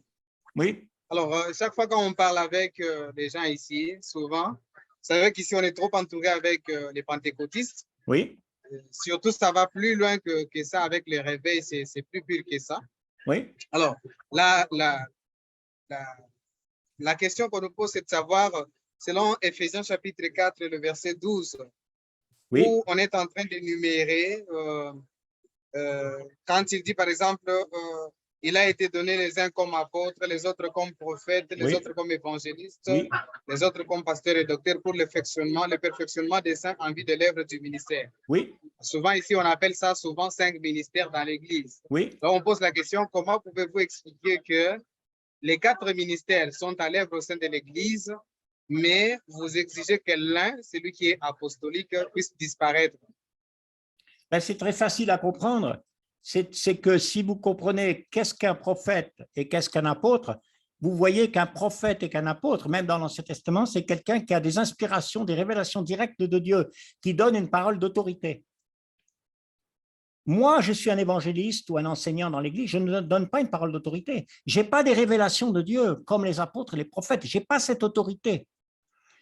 Oui. Alors, chaque fois qu'on parle avec les gens ici, souvent, c'est vrai qu'ici, on est trop entouré avec les pentecôtistes. Oui. Surtout, ça va plus loin que ça avec les réveils, c'est plus pur que ça. Oui. Alors, la question qu'on nous pose, c'est de savoir, selon Éphésiens chapitre 4, le verset 12, où on est en train d'énumérer, quand il dit, par exemple, il a été donné les uns comme apôtres, les autres comme prophètes, les autres comme évangélistes, les autres comme pasteurs et docteurs pour le perfectionnement des saints en vue de l'œuvre du ministère. Oui. Souvent ici, on appelle ça souvent 5 ministères dans l'Église. Oui. Donc, on pose la question, comment pouvez-vous expliquer que les 4 ministères sont à l'œuvre au sein de l'Église, mais vous exigez que l'un, celui qui est apostolique, puisse disparaître? Ben, c'est très facile à comprendre. C'est que si vous comprenez qu'est-ce qu'un prophète et qu'est-ce qu'un apôtre, vous voyez qu'un prophète et qu'un apôtre, même dans l'Ancien Testament, c'est quelqu'un qui a des inspirations, des révélations directes de Dieu, qui donne une parole d'autorité. Moi, je suis un évangéliste ou un enseignant dans l'Église, je ne donne pas une parole d'autorité. Je n'ai pas des révélations de Dieu comme les apôtres et les prophètes. Je n'ai pas cette autorité.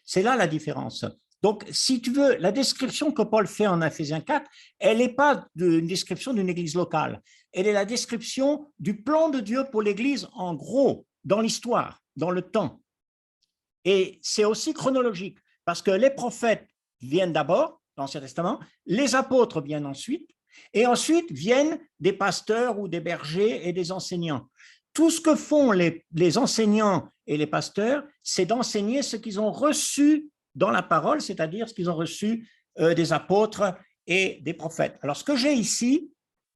C'est là la différence. Donc, si tu veux, la description que Paul fait en Éphésiens 4, elle n'est pas une description d'une église locale. Elle est la description du plan de Dieu pour l'église en gros, dans l'histoire, dans le temps. Et c'est aussi chronologique, parce que les prophètes viennent d'abord, dans l'Ancien Testament, les apôtres viennent ensuite, et ensuite viennent des pasteurs ou des bergers et des enseignants. Tout ce que font les enseignants et les pasteurs, c'est d'enseigner ce qu'ils ont reçu dans la parole, c'est-à-dire ce qu'ils ont reçu des apôtres et des prophètes. Alors, ce que j'ai ici,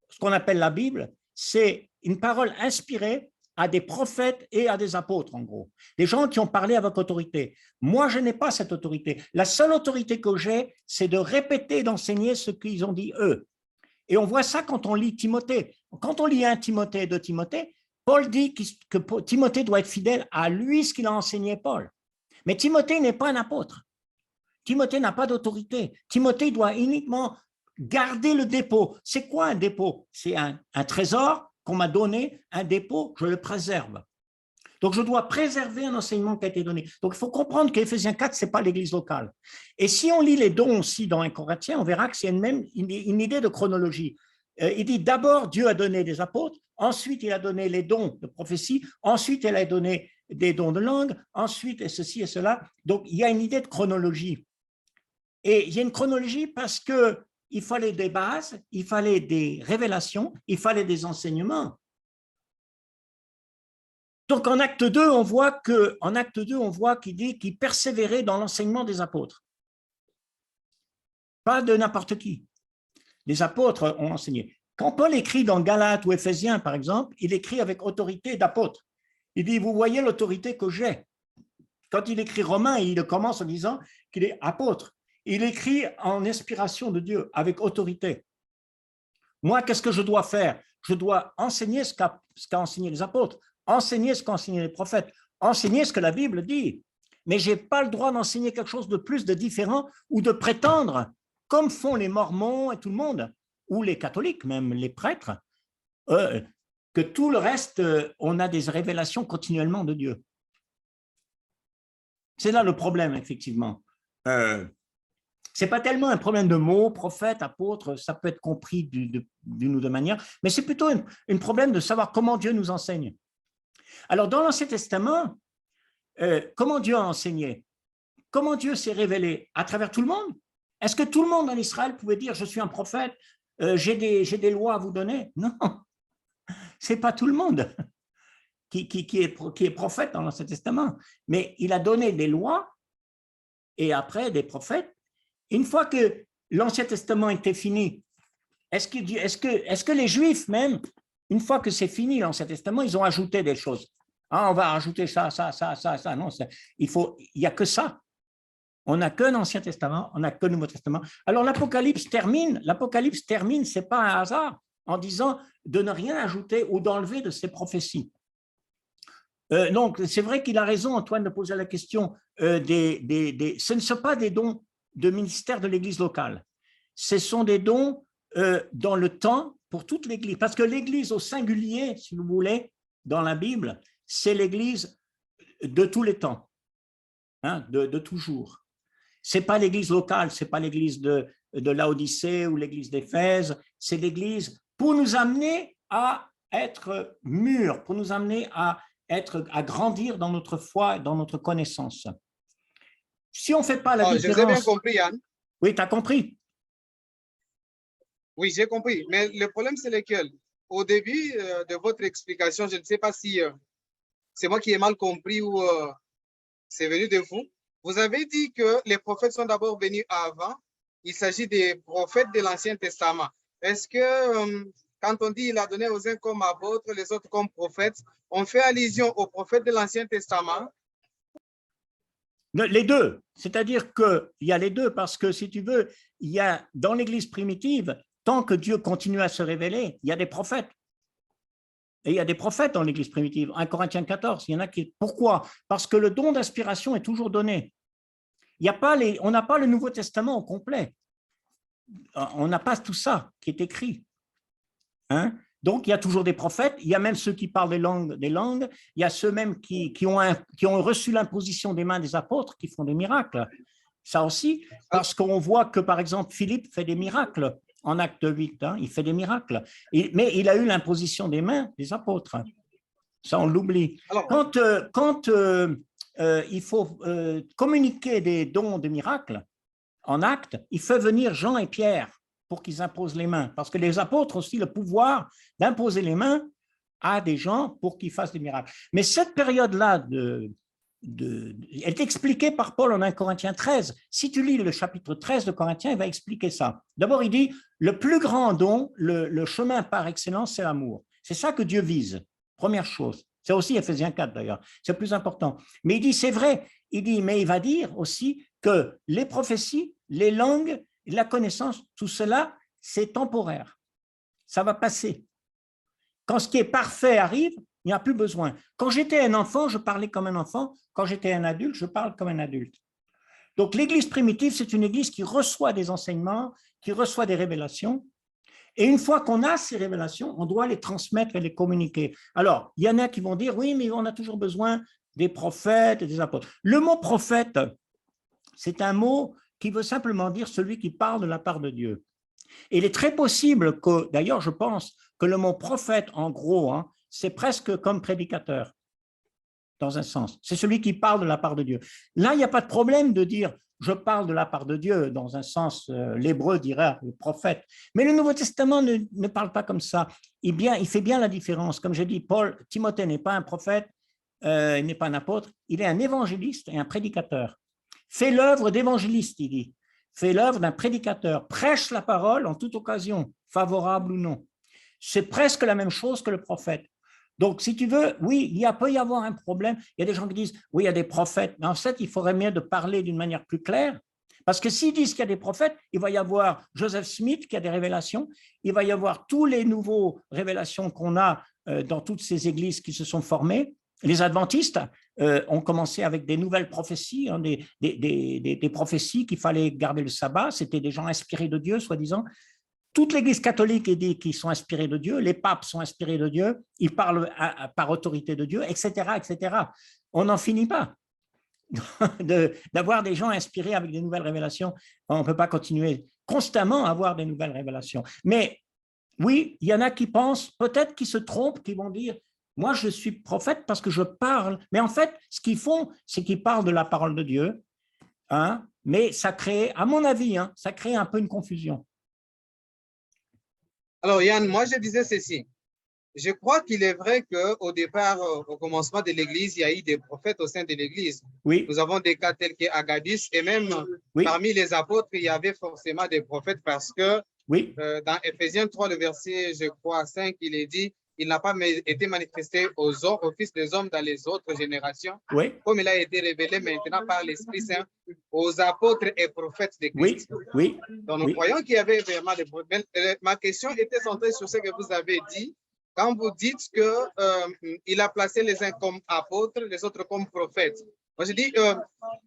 ce qu'on appelle la Bible, c'est une parole inspirée à des prophètes et à des apôtres, en gros. Des gens qui ont parlé avec autorité. Moi, je n'ai pas cette autorité. La seule autorité que j'ai, c'est de répéter, d'enseigner ce qu'ils ont dit eux. Et on voit ça quand on lit Timothée. Quand on lit 1 Timothée et 2 Timothée, Paul dit que Timothée doit être fidèle à lui, ce qu'il a enseigné Paul. Mais Timothée n'est pas un apôtre. Timothée n'a pas d'autorité. Timothée doit uniquement garder le dépôt. C'est quoi un dépôt? C'est un trésor qu'on m'a donné, un dépôt, je le préserve. Donc, je dois préserver un enseignement qui a été donné. Donc, il faut comprendre qu'Éphésiens 4, ce n'est pas l'église locale. Et si on lit les dons aussi dans 1 Corinthiens, on verra que c'est même une idée de chronologie. Il dit d'abord, Dieu a donné des apôtres, ensuite, il a donné les dons de prophétie, ensuite, il a donné des dons de langue, ensuite, et ceci et cela. Donc, il y a une idée de chronologie. Et il y a une chronologie parce qu'il fallait des bases, il fallait des révélations, il fallait des enseignements. Donc, en acte 2, on voit qu'il dit qu'il persévérait dans l'enseignement des apôtres. Pas de n'importe qui. Les apôtres ont enseigné. Quand Paul écrit dans Galates ou Éphésiens, par exemple, il écrit avec autorité d'apôtre. Il dit, vous voyez l'autorité que j'ai. Quand il écrit Romains, il commence en disant qu'il est apôtre. Il écrit en inspiration de Dieu, avec autorité. Moi, qu'est-ce que je dois faire? Je dois enseigner ce qu'a enseigné les apôtres, enseigner ce qu'ont enseigné les prophètes, enseigner ce que la Bible dit. Mais je n'ai pas le droit d'enseigner quelque chose de plus, de différent, ou de prétendre, comme font les Mormons et tout le monde, ou les catholiques, même les prêtres, que tout le reste, on a des révélations continuellement de Dieu. C'est là le problème, effectivement. Ce n'est pas tellement un problème de mots, prophète, apôtre, ça peut être compris d'une ou deux manières, mais c'est plutôt un problème de savoir comment Dieu nous enseigne. Alors, dans l'Ancien Testament, comment Dieu a enseigné? Comment Dieu s'est révélé? À travers tout le monde? Est-ce que tout le monde en Israël pouvait dire « je suis un prophète, j'ai des lois à vous donner » Non, ce n'est pas tout le monde qui est prophète dans l'Ancien Testament, mais il a donné des lois et après des prophètes. Une fois que l'Ancien Testament était fini, est-ce que les Juifs même, une fois que c'est fini l'Ancien Testament, ils ont ajouté des choses? Ah, on va rajouter ça. Non, il n'y a que ça. On n'a qu'un Ancien Testament, on n'a que le Nouveau Testament. Alors l'Apocalypse termine, ce n'est pas un hasard, en disant de ne rien ajouter ou d'enlever de ses prophéties. Donc, c'est vrai qu'il a raison, Antoine, de poser la question. Ce ne sont pas des dons de ministère de l'Église locale. Ce sont des dons dans le temps pour toute l'Église. Parce que l'Église au singulier, si vous voulez, dans la Bible, c'est l'Église de tous les temps, hein, de toujours. Ce n'est pas l'Église locale, ce n'est pas l'Église de Laodicée ou l'Église d'Éphèse, c'est l'Église pour nous amener à être mûrs, pour nous amener à grandir dans notre foi et dans notre connaissance. Si on ne fait pas la différence… Je vous ai bien compris, Yann. Oui, tu as compris. Oui, j'ai compris. Mais le problème, c'est lequel? Au début de votre explication, je ne sais pas si c'est moi qui ai mal compris ou c'est venu de vous. Vous avez dit que les prophètes sont d'abord venus avant. Il s'agit des prophètes de l'Ancien Testament. Est-ce que quand on dit il a donné aux uns comme apôtres, les autres comme prophètes, on fait allusion aux prophètes de l'Ancien Testament? Les deux, c'est-à-dire qu'il y a les deux, parce que si tu veux, il y a dans l'Église primitive, tant que Dieu continue à se révéler, il y a des prophètes. Et il y a des prophètes dans l'Église primitive. 1 Corinthiens 14, il y en a qui… Pourquoi? Parce que le don d'inspiration est toujours donné. On n'a pas le Nouveau Testament au complet. On n'a pas tout ça qui est écrit. Hein? Donc, il y a toujours des prophètes, il y a même ceux qui parlent des langues, il y a ceux même qui ont reçu l'imposition des mains des apôtres qui font des miracles. Ça aussi, parce qu'on voit que, par exemple, Philippe fait des miracles en acte 8, hein, il fait des miracles. Mais il a eu l'imposition des mains des apôtres. Ça, on l'oublie. Quand il faut communiquer des dons de miracles en acte, il fait venir Jean et Pierre pour qu'ils imposent les mains. Parce que les apôtres ont aussi le pouvoir d'imposer les mains à des gens pour qu'ils fassent des miracles. Mais cette période-là, elle est expliquée par Paul en 1 Corinthiens 13. Si tu lis le chapitre 13 de Corinthiens, il va expliquer ça. D'abord, il dit, le plus grand don, le chemin par excellence, c'est l'amour. C'est ça que Dieu vise, première chose. C'est aussi Éphésiens 4 d'ailleurs, c'est le plus important. Mais il dit, c'est vrai, mais il va dire aussi que les prophéties, les langues, la connaissance, tout cela, c'est temporaire. ça va passer. Quand ce qui est parfait arrive, il n'y a plus besoin. Quand j'étais un enfant, je parlais comme un enfant. Quand j'étais un adulte, je parle comme un adulte. Donc, l'Église primitive, c'est une Église qui reçoit des enseignements, qui reçoit des révélations. Et une fois qu'on a ces révélations, on doit les transmettre et les communiquer. Alors, il y en a qui vont dire, oui, mais on a toujours besoin des prophètes et des apôtres. Le mot prophète, c'est un mot qui veut simplement dire celui qui parle de la part de Dieu. Et il est très possible que, d'ailleurs, je pense que le mot prophète, en gros, hein, c'est presque comme prédicateur, dans un sens. C'est celui qui parle de la part de Dieu. Là, il n'y a pas de problème de dire je parle de la part de Dieu, dans un sens, l'hébreu dirait le prophète. Mais le Nouveau Testament ne parle pas comme ça. Il fait bien la différence. Comme je dis, Timothée n'est pas un prophète, il n'est pas un apôtre, il est un évangéliste et un prédicateur. Fait l'œuvre d'évangéliste, il dit. Fait l'œuvre d'un prédicateur. Prêche la parole en toute occasion, favorable ou non. C'est presque la même chose que le prophète. Donc, si tu veux, oui, peut y avoir un problème. Il y a des gens qui disent, oui, il y a des prophètes. Mais en fait, il faudrait mieux de parler d'une manière plus claire. Parce que s'ils disent qu'il y a des prophètes, il va y avoir Joseph Smith qui a des révélations. Il va y avoir tous les nouveaux révélations qu'on a dans toutes ces églises qui se sont formées. Les adventistes ont commencé avec des nouvelles prophéties, hein, des prophéties qu'il fallait garder le sabbat. C'était des gens inspirés de Dieu, soi-disant. Toute l'Église catholique dit qu'ils sont inspirés de Dieu, les papes sont inspirés de Dieu, ils parlent par autorité de Dieu, etc., etc. On n'en finit pas d'avoir des gens inspirés avec des nouvelles révélations. On ne peut pas continuer constamment à avoir des nouvelles révélations. Mais oui, il y en a qui pensent, peut-être qui se trompent, qui vont dire « moi, je suis prophète parce que je parle ». Mais en fait, ce qu'ils font, c'est qu'ils parlent de la parole de Dieu, hein, mais ça crée, à mon avis, hein, ça crée un peu une confusion. Alors, Yann, moi, je disais ceci. Je crois qu'il est vrai qu'au départ, au commencement de l'Église, il y a eu des prophètes au sein de l'Église. Oui. Nous avons des cas tels qu'Agadis et même parmi les apôtres, il y avait forcément des prophètes parce que dans Éphésiens 3, le verset, je crois, 5, il est dit il n'a pas été manifesté aux fils des hommes dans les autres générations, comme il a été révélé maintenant par l'Esprit Saint aux apôtres et prophètes de Christ. Donc, nous croyons qu'il y avait vraiment des prophètes. Ma question était centrée sur ce que vous avez dit, quand vous dites qu'il a placé les uns comme apôtres, les autres comme prophètes. Moi, je dis,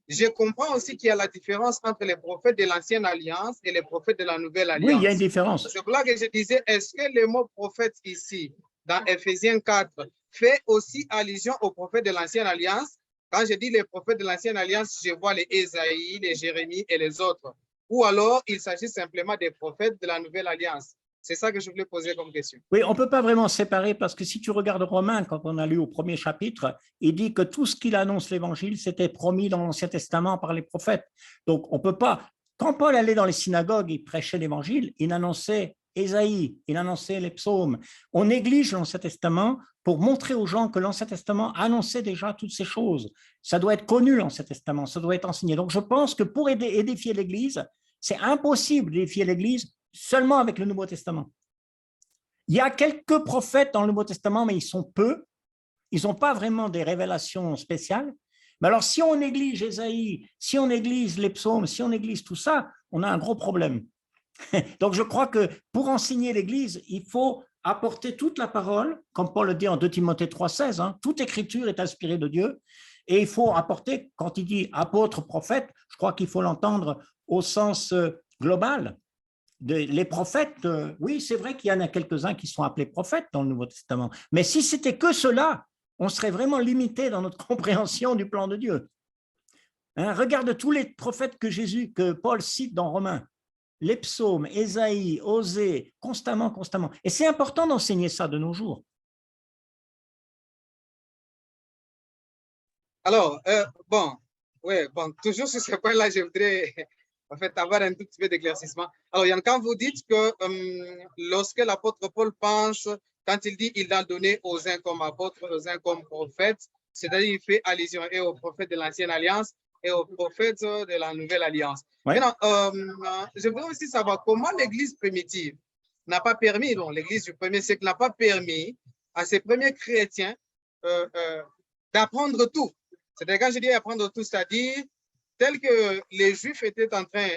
je comprends aussi qu'il y a la différence entre les prophètes de l'Ancienne Alliance et les prophètes de la Nouvelle Alliance. Oui, il y a une différence. C'est pour là que je disais, est-ce que le mot prophète ici, dans Éphésiens 4, fait aussi allusion aux prophètes de l'Ancienne Alliance? Quand je dis les prophètes de l'Ancienne Alliance, je vois les Ésaïe, les Jérémie et les autres. Ou alors, il s'agit simplement des prophètes de la Nouvelle Alliance. C'est ça que je voulais poser comme question. Oui, on ne peut pas vraiment séparer parce que si tu regardes Romains, quand on a lu au premier chapitre, il dit que tout ce qu'il annonce l'Évangile, c'était promis dans l'Ancien Testament par les prophètes. Donc, on ne peut pas… Quand Paul allait dans les synagogues, il prêchait l'Évangile, il annonçait Ésaïe, il annonçait les psaumes. On néglige l'Ancien Testament pour montrer aux gens que l'Ancien Testament annonçait déjà toutes ces choses. Ça doit être connu, l'Ancien Testament, ça doit être enseigné. Donc, je pense que pour édifier l'Église, c'est impossible d'édifier l'Église seulement avec le Nouveau Testament. Il y a quelques prophètes dans le Nouveau Testament, mais ils sont peu. Ils n'ont pas vraiment des révélations spéciales. Mais alors, si on néglige Ésaïe, si on néglige les psaumes, si on néglige tout ça, on a un gros problème. Donc, je crois que pour enseigner l'Église, il faut apporter toute la parole, comme Paul le dit en 2 Timothée 3,16, hein, toute écriture est inspirée de Dieu, et il faut apporter, quand il dit apôtre, prophète, je crois qu'il faut l'entendre au sens global. Les prophètes, oui, c'est vrai qu'il y en a quelques-uns qui sont appelés prophètes dans le Nouveau Testament, mais si c'était que cela, on serait vraiment limité dans notre compréhension du plan de Dieu. Hein, regarde tous les prophètes que Paul cite dans Romains, les psaumes, Ésaïe, Osée, constamment. Et c'est important d'enseigner ça de nos jours. Alors, toujours sur ce point-là, je voudrais en fait avoir un tout petit peu d'éclaircissement. Alors, Yann, quand vous dites que lorsque l'apôtre Paul pense, quand il dit il a donné aux uns comme apôtres, aux uns comme prophètes, c'est-à-dire il fait allusion et aux prophètes de l'Ancienne Alliance et aux prophètes de la Nouvelle Alliance. Maintenant, je voudrais aussi savoir comment l'Église primitive n'a pas permis, l'Église du premier siècle n'a pas permis à ces premiers chrétiens d'apprendre tout. C'est-à-dire, quand je dis apprendre tout, c'est-à-dire tel que les Juifs étaient en train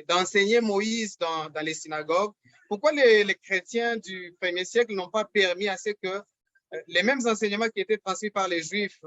d'enseigner Moïse dans les synagogues, pourquoi les chrétiens du 1er siècle n'ont pas permis à ce que les mêmes enseignements qui étaient transmis par les Juifs,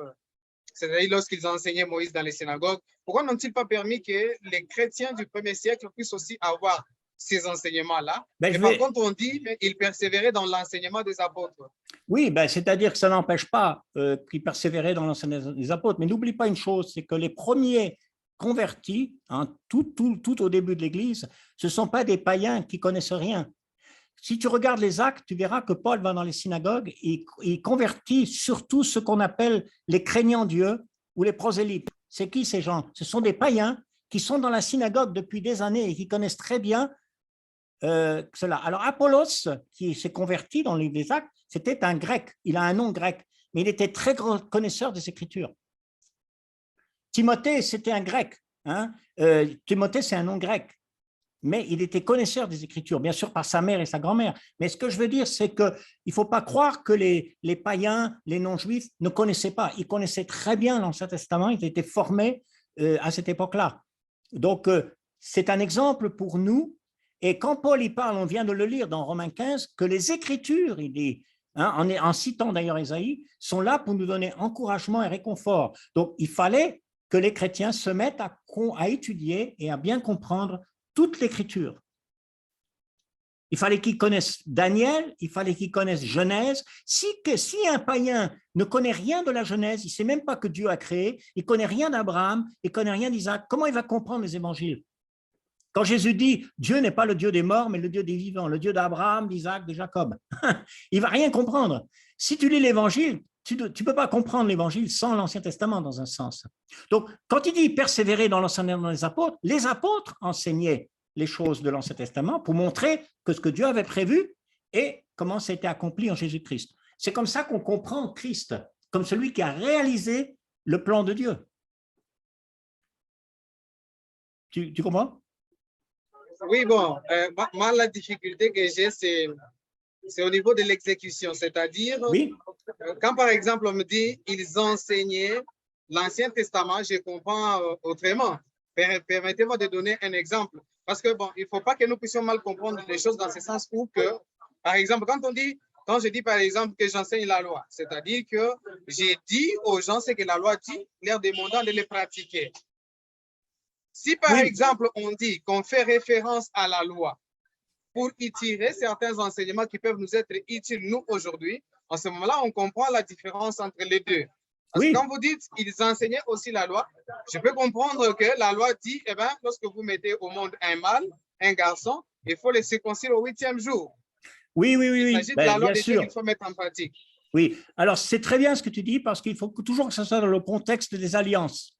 c'est-à-dire lorsqu'ils enseignaient Moïse dans les synagogues, pourquoi n'ont-ils pas permis que les chrétiens du 1er siècle puissent aussi avoir ces enseignements-là? Par contre, on dit qu'ils persévéraient dans l'enseignement des apôtres. Oui, c'est-à-dire que ça n'empêche pas qu'ils persévéraient dans l'enseignement des apôtres. Mais n'oublie pas une chose, c'est que les premiers convertis, hein, tout au début de l'Église, ce ne sont pas des païens qui connaissent rien. Si tu regardes les actes, tu verras que Paul va dans les synagogues et il convertit surtout ce qu'on appelle les craignants Dieu ou les prosélytes. C'est qui ces gens? Ce sont des païens qui sont dans la synagogue depuis des années et qui connaissent très bien cela. Alors Apollos, qui s'est converti dans les actes, c'était un grec, il a un nom grec, mais il était très grand connaisseur des Écritures. Timothée, c'était un grec, hein? Timothée, c'est un nom grec, mais il était connaisseur des Écritures, bien sûr par sa mère et sa grand-mère. Mais ce que je veux dire, c'est qu'il ne faut pas croire que les païens, les non-juifs ne connaissaient pas. Ils connaissaient très bien l'Ancien Testament, ils étaient formés à cette époque-là. Donc, c'est un exemple pour nous. Et quand Paul y parle, on vient de le lire dans Romains 15, que les Écritures, il dit, hein, en citant d'ailleurs Ésaïe, sont là pour nous donner encouragement et réconfort. Donc, il fallait que les chrétiens se mettent à étudier et à bien comprendre toute l'Écriture. Il fallait qu'ils connaissent Daniel, il fallait qu'ils connaissent Genèse. Si un païen ne connaît rien de la Genèse, il ne sait même pas que Dieu a créé, il ne connaît rien d'Abraham, il ne connaît rien d'Isaac, comment il va comprendre les évangiles? Quand Jésus dit « Dieu n'est pas le Dieu des morts, mais le Dieu des vivants, le Dieu d'Abraham, d'Isaac, de Jacob », il ne va rien comprendre. Si tu lis l'Évangile, tu ne peux pas comprendre l'Évangile sans l'Ancien Testament dans un sens. Donc, quand il dit « persévérer dans l'enseignement des apôtres », les apôtres enseignaient les choses de l'Ancien Testament pour montrer que ce que Dieu avait prévu et comment ça a été accompli en Jésus-Christ. C'est comme ça qu'on comprend Christ, comme celui qui a réalisé le plan de Dieu. Tu comprends? Oui, bon, moi, la difficulté que j'ai, c'est au niveau de l'exécution, c'est-à-dire, oui. Quand par exemple on me dit ils enseignaient l'Ancien Testament, je comprends autrement. Permettez-moi de donner un exemple, parce que bon, il ne faut pas que nous puissions mal comprendre les choses dans ce sens où que, par exemple, quand je dis par exemple que j'enseigne la loi, c'est-à-dire que j'ai dit aux gens ce que la loi dit, leur demandant de les pratiquer. Si par exemple on dit qu'on fait référence à la loi pour y tirer certains enseignements qui peuvent nous être utiles nous aujourd'hui, en ce moment-là, on comprend la différence entre les deux. Parce que quand vous dites qu'ils enseignaient aussi la loi, je peux comprendre que la loi dit, eh bien, lorsque vous mettez au monde un mâle, un garçon, il faut le circoncire au 8e jour. Oui. Il s'agit de la loi de Dieu qu'il faut mettre en pratique. Oui, alors c'est très bien ce que tu dis parce qu'il faut toujours que ce soit dans le contexte des alliances.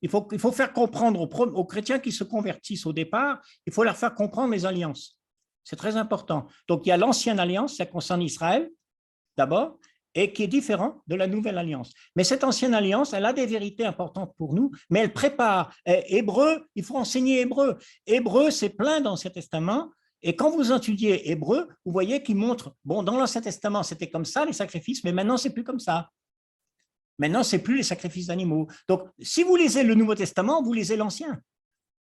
Il faut faire comprendre aux chrétiens qui se convertissent au départ, il faut leur faire comprendre les alliances. C'est très important. Donc, il y a l'ancienne alliance, ça concerne Israël, d'abord, et qui est différent de la nouvelle alliance. Mais cette ancienne alliance, elle a des vérités importantes pour nous, mais elle prépare. Hébreu, il faut enseigner hébreu. Hébreu, c'est plein dans l'Ancien Testament, et quand vous étudiez hébreu, vous voyez qu'il montre, bon, dans l'Ancien Testament, c'était comme ça, les sacrifices, mais maintenant, c'est plus comme ça. Maintenant, ce n'est plus les sacrifices d'animaux. Donc, si vous lisez le Nouveau Testament, vous lisez l'Ancien.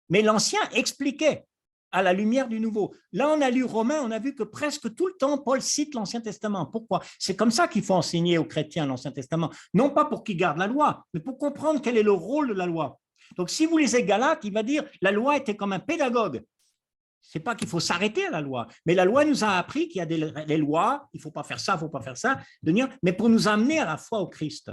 Mais l'Ancien expliquait à la lumière du Nouveau. Là, on a lu Romains, on a vu que presque tout le temps, Paul cite l'Ancien Testament. Pourquoi? C'est comme ça qu'il faut enseigner aux chrétiens l'Ancien Testament. Non pas pour qu'ils gardent la loi, mais pour comprendre quel est le rôle de la loi. Donc, si vous lisez Galates, il va dire la loi était comme un pédagogue. Ce n'est pas qu'il faut s'arrêter à la loi, mais la loi nous a appris qu'il y a des lois, il ne faut pas faire ça, il ne faut pas faire ça, mais pour nous amener à la foi au Christ.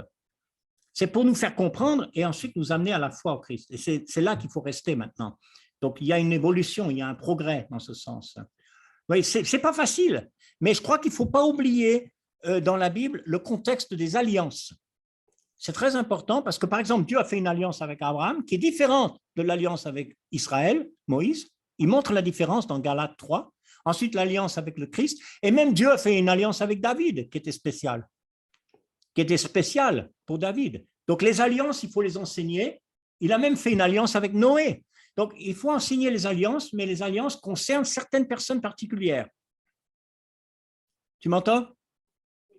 C'est pour nous faire comprendre et ensuite nous amener à la foi au Christ. Et c'est là qu'il faut rester maintenant. Donc, il y a une évolution, il y a un progrès dans ce sens. Oui, ce n'est pas facile, mais je crois qu'il ne faut pas oublier dans la Bible le contexte des alliances. C'est très important parce que, par exemple, Dieu a fait une alliance avec Abraham qui est différente de l'alliance avec Israël, Moïse. Il montre la différence dans Galates 3. Ensuite, l'alliance avec le Christ. Et même Dieu a fait une alliance avec David qui était spéciale. Pour David. Donc, les alliances, il faut les enseigner. Il a même fait une alliance avec Noé. Donc, il faut enseigner les alliances, mais les alliances concernent certaines personnes particulières. Tu m'entends?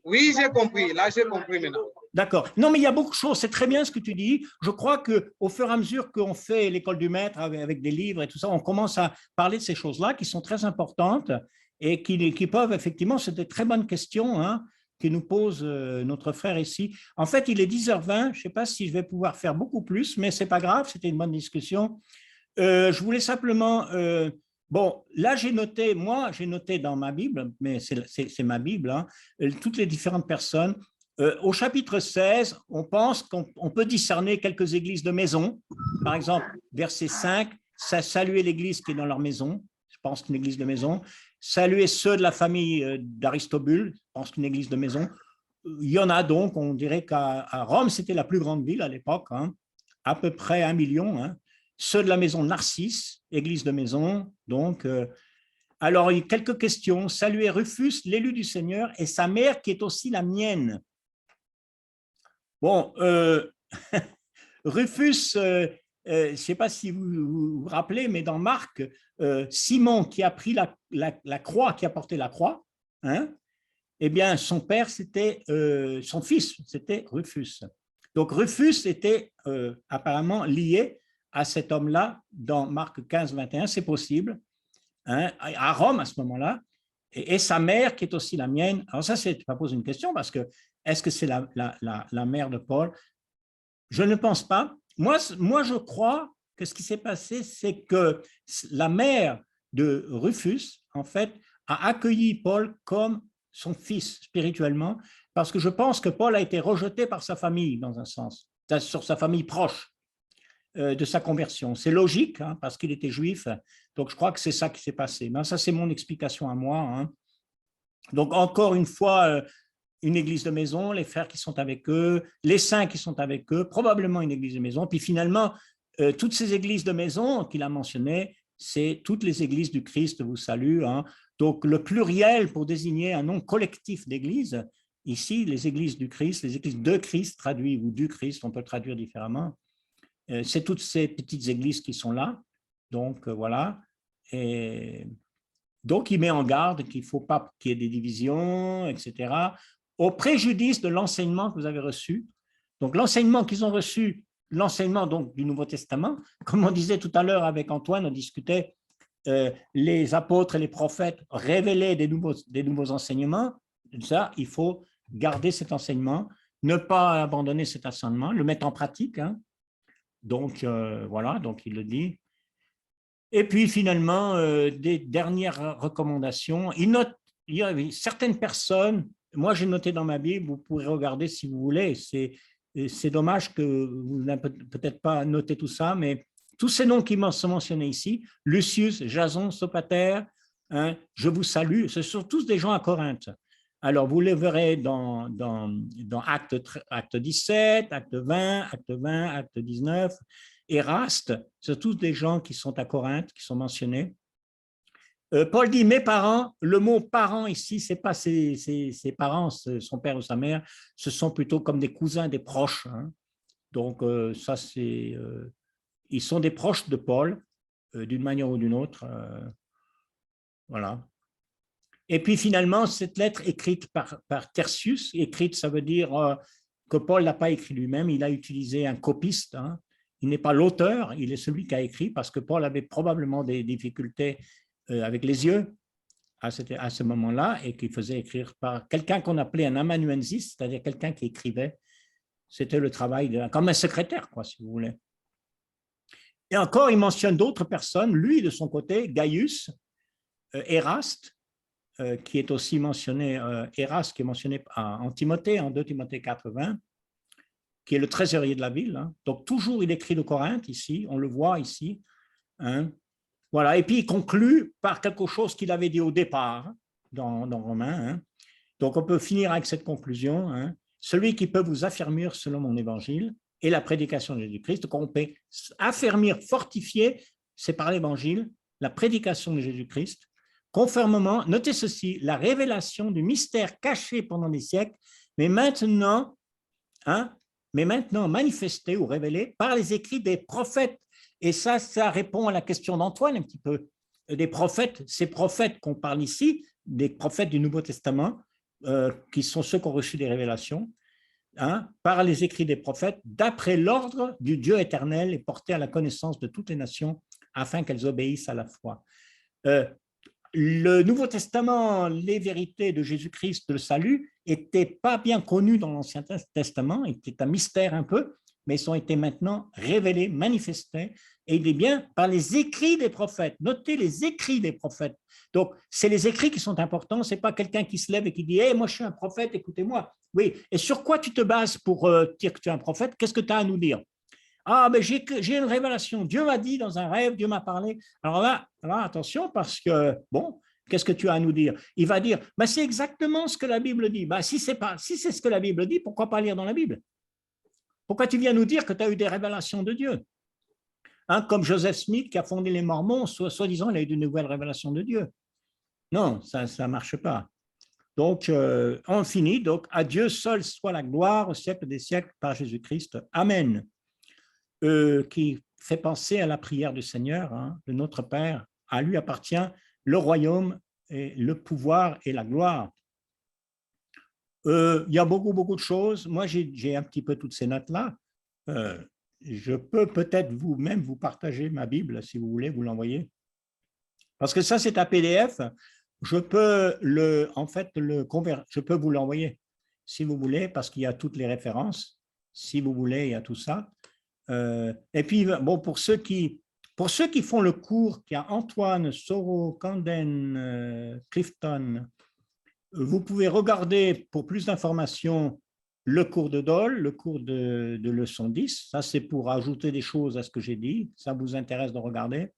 Oui, j'ai compris. Là, j'ai compris maintenant. D'accord. Non, mais il y a beaucoup de choses. C'est très bien ce que tu dis. Je crois qu'au fur et à mesure qu'on fait l'école du maître avec des livres et tout ça, on commence à parler de ces choses-là qui sont très importantes et qui peuvent effectivement, c'est des très bonnes questions hein, qui nous pose notre frère ici. En fait, il est 10h20. Je ne sais pas si je vais pouvoir faire beaucoup plus, mais ce n'est pas grave. C'était une bonne discussion. Je voulais simplement… bon, là, j'ai noté dans ma Bible, mais c'est ma Bible, hein, toutes les différentes personnes. Au chapitre 16, on pense qu'on peut discerner quelques églises de maison. Par exemple, verset 5, saluer l'église qui est dans leur maison. Je pense qu'une église de maison. Saluer ceux de la famille d'Aristobule. Je pense qu'une église de maison. Il y en a donc, on dirait qu'à Rome, c'était la plus grande ville à l'époque, hein, à peu près 1 million. Hein. Ceux de la maison Narcisse, église de maison. Donc, alors, il y a quelques questions. Saluer Rufus, l'élu du Seigneur, et sa mère qui est aussi la mienne. Bon, Rufus, je ne sais pas si vous vous rappelez, mais dans Marc, Simon qui a pris la croix, qui a porté la croix, hein, eh bien, son père, c'était son fils, c'était Rufus. Donc, Rufus était apparemment lié à cet homme-là dans Marc 15, 21, c'est possible, hein, à Rome à ce moment-là, et sa mère qui est aussi la mienne. Alors ça, tu vas poser une question parce que est-ce que c'est la mère de Paul? Je ne pense pas. Moi, je crois que ce qui s'est passé, c'est que la mère de Rufus, en fait, a accueilli Paul comme son fils spirituellement, parce que je pense que Paul a été rejeté par sa famille, dans un sens, sur sa famille proche de sa conversion. C'est logique, hein, parce qu'il était juif, donc je crois que c'est ça qui s'est passé. Mais ça, c'est mon explication à moi. Hein. Donc, encore une fois, une église de maison, les frères qui sont avec eux, les saints qui sont avec eux, probablement une église de maison. Puis finalement, toutes ces églises de maison qu'il a mentionnées, c'est toutes les églises du Christ vous saluent. Hein. Donc, le pluriel pour désigner un nom collectif d'église, ici, les églises du Christ, les églises de Christ traduit, ou du Christ, on peut le traduire différemment. C'est toutes ces petites églises qui sont là. Donc, voilà. Et donc, il met en garde qu'il ne faut pas qu'il y ait des divisions, etc., au préjudice de l'enseignement que vous avez reçu. Donc, l'enseignement qu'ils ont reçu, l'enseignement donc du Nouveau Testament, comme on disait tout à l'heure avec Antoine, on discutait, les apôtres et les prophètes révélaient des nouveaux enseignements. Ça, il faut garder cet enseignement, ne pas abandonner cet enseignement, le mettre en pratique. Hein. Donc, voilà, donc il le dit. Et puis, finalement, des dernières recommandations. Il y a certaines personnes, moi j'ai noté dans ma Bible, vous pourrez regarder si vous voulez, c'est dommage que vous n'avez peut-être pas noté tout ça, mais tous ces noms qui sont mentionnés ici, Lucius, Jason, Sopater, hein, je vous salue, ce sont tous des gens à Corinthe. Alors, vous les verrez dans acte 17, acte 20, acte 19, Éraste, c'est tous des gens qui sont à Corinthe, qui sont mentionnés. Paul dit, mes parents, le mot parents ici, ce n'est pas ses parents, son père ou sa mère, ce sont plutôt comme des cousins, des proches. Hein. Donc, ça, c'est… ils sont des proches de Paul, d'une manière ou d'une autre. Voilà. Et puis finalement, cette lettre écrite par Tertius, écrite, ça veut dire que Paul n'a pas écrit lui-même, il a utilisé un copiste. Hein. Il n'est pas l'auteur, il est celui qui a écrit, parce que Paul avait probablement des difficultés avec les yeux à ce moment-là, et qu'il faisait écrire par quelqu'un qu'on appelait un amanuensis, c'est-à-dire quelqu'un qui écrivait. C'était le travail, comme un secrétaire, quoi, si vous voulez. Et encore, il mentionne d'autres personnes, lui de son côté, Gaius, Éraste, qui est aussi mentionné, Éraste, qui est mentionné en Timothée, en 2 Timothée 4:20, qui est le trésorier de la ville. Hein. Donc, toujours, il écrit de Corinthe ici, on le voit ici. Hein. Voilà. Et puis, il conclut par quelque chose qu'il avait dit au départ dans Romains. Hein. Donc, on peut finir avec cette conclusion. Hein. Celui qui peut vous affermir selon mon évangile et la prédication de Jésus-Christ. Donc, on peut affermir, fortifier, c'est par l'évangile, la prédication de Jésus-Christ, conformément, notez ceci, la révélation du mystère caché pendant des siècles, mais maintenant manifesté ou révélé par les écrits des prophètes. Et ça répond à la question d'Antoine un petit peu. Des prophètes, ces prophètes qu'on parle ici, des prophètes du Nouveau Testament, qui sont ceux qui ont reçu des révélations, par les écrits des prophètes, d'après l'ordre du Dieu éternel et porté à la connaissance de toutes les nations, afin qu'elles obéissent à la foi. Le Nouveau Testament, les vérités de Jésus-Christ, le salut, n'étaient pas bien connues dans l'Ancien Testament, c'était un mystère un peu, mais ils ont été maintenant révélés, manifestés, et il est bien par les écrits des prophètes. Notez les écrits des prophètes. Donc, c'est les écrits qui sont importants, ce n'est pas quelqu'un qui se lève et qui dit hey, « moi je suis un prophète, écoutez-moi ». Oui, et sur quoi tu te bases pour dire que tu es un prophète? Qu'est-ce que tu as à nous dire? Ah, mais j'ai une révélation. Dieu m'a dit dans un rêve, Dieu m'a parlé. Alors là, attention, parce que, bon, qu'est-ce que tu as à nous dire? Il va dire, bah, c'est exactement ce que la Bible dit. Bah, si c'est ce que la Bible dit, pourquoi pas lire dans la Bible? Pourquoi tu viens nous dire que tu as eu des révélations de Dieu? Comme Joseph Smith qui a fondé les Mormons, soi-disant, il a eu de nouvelles révélations de Dieu. Non, ça ne marche pas. Donc, on finit. Donc, à Dieu seul soit la gloire au siècle des siècles par Jésus-Christ. Amen. Qui fait penser à la prière du Seigneur, de notre Père. À lui appartient le royaume, et le pouvoir et la gloire. Il y a beaucoup de choses. Moi, j'ai un petit peu toutes ces notes-là. Je peux peut-être vous-même vous partager ma Bible, si vous voulez, vous l'envoyer. Parce que ça, c'est un PDF. Je peux je peux vous l'envoyer, si vous voulez, parce qu'il y a toutes les références. Si vous voulez, il y a tout ça. Et puis, bon, pour ceux qui font le cours, qu'il y a Antoine, Soro, Camden, Clifton, vous pouvez regarder pour plus d'informations le cours de Dole, le cours de leçon 10. Ça, c'est pour ajouter des choses à ce que j'ai dit. Ça vous intéresse de regarder.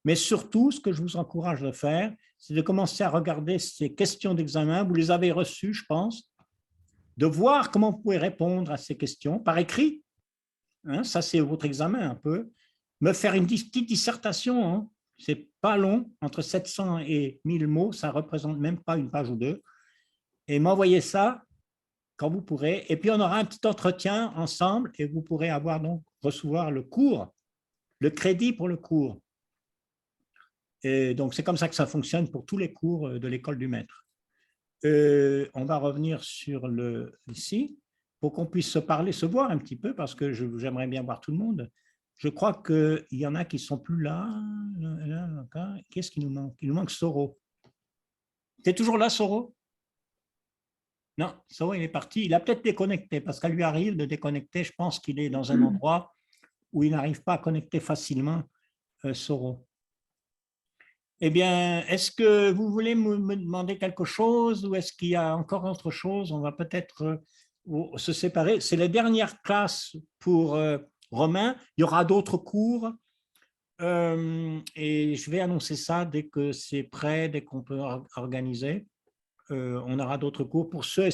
Mais surtout, ce que je vous encourage de faire, c'est de commencer à regarder ces questions d'examen. Vous les avez reçues, je pense, de voir comment vous pouvez répondre à ces questions par écrit. Ça, c'est votre examen un peu. Me faire une petite dissertation, c'est pas long, entre 700 et 1000 mots, ça représente même pas une page ou deux. Et m'envoyer ça quand vous pourrez. Et puis, on aura un petit entretien ensemble et vous pourrez recevoir le cours, le crédit pour le cours. Et donc, c'est comme ça que ça fonctionne pour tous les cours de l'école du maître. On va revenir sur ici pour qu'on puisse se parler, se voir un petit peu, parce que j'aimerais bien voir tout le monde. Je crois qu'il y en a qui ne sont plus là. Qu'est-ce qui nous manque? Il nous manque Soro. Tu es toujours là, Soro? Non, Soro, il est parti. Il a peut-être déconnecté, parce qu'elle lui arrive de déconnecter. Je pense qu'il est dans un endroit où il n'arrive pas à connecter facilement, Soro. Eh bien, est-ce que vous voulez me demander quelque chose ou est-ce qu'il y a encore autre chose? On va peut-être se séparer. C'est la dernière classe pour Romain. Il y aura d'autres cours et je vais annoncer ça dès que c'est prêt, dès qu'on peut organiser. On aura d'autres cours pour ceux,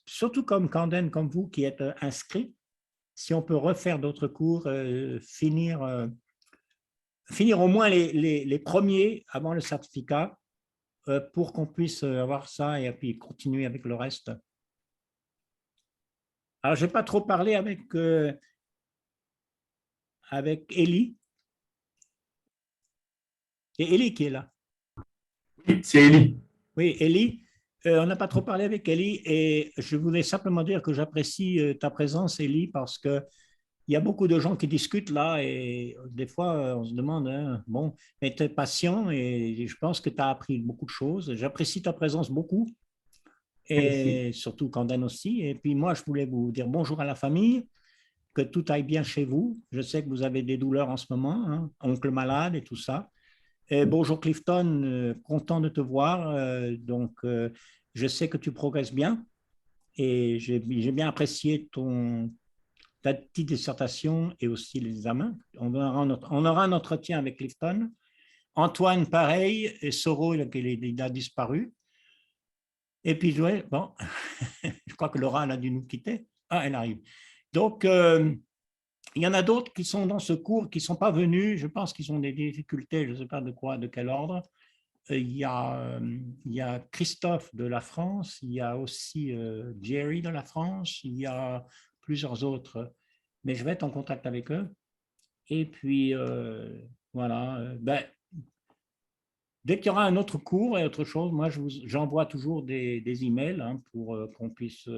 surtout comme Camden, comme vous, qui êtes inscrits. Si on peut refaire d'autres cours, finir au moins les premiers avant le certificat pour qu'on puisse avoir ça et puis continuer avec le reste. Alors, je n'ai pas trop parlé avec Élie. C'est Élie qui est là. Oui, c'est Élie. Oui, Élie. On n'a pas trop parlé avec Élie et je voulais simplement dire que j'apprécie ta présence, Élie, parce que il y a beaucoup de gens qui discutent là et des fois, on se demande, bon, mais tu es patient et je pense que tu as appris beaucoup de choses. J'apprécie ta présence beaucoup et merci. Surtout Camden aussi. Et puis moi, je voulais vous dire bonjour à la famille, que tout aille bien chez vous. Je sais que vous avez des douleurs en ce moment, oncle malade et tout ça. Et bonjour Clifton, content de te voir. Donc, je sais que tu progresses bien et j'ai bien apprécié ta petite dissertation et aussi les examens. On aura un entretien avec Clifton. Antoine, pareil, et Soro, il a disparu. Et puis, ouais, bon, je crois que Laura, elle a dû nous quitter. Ah, elle arrive. Donc, il y en a d'autres qui sont dans ce cours, qui ne sont pas venus. Je pense qu'ils ont des difficultés, je ne sais pas de quel ordre. Il y a Christophe de la France, il y a aussi Jerry de la France, il y a plusieurs autres, mais je vais être en contact avec eux. Et puis, voilà, dès qu'il y aura un autre cours et autre chose, moi, j'envoie toujours des emails pour qu'on puisse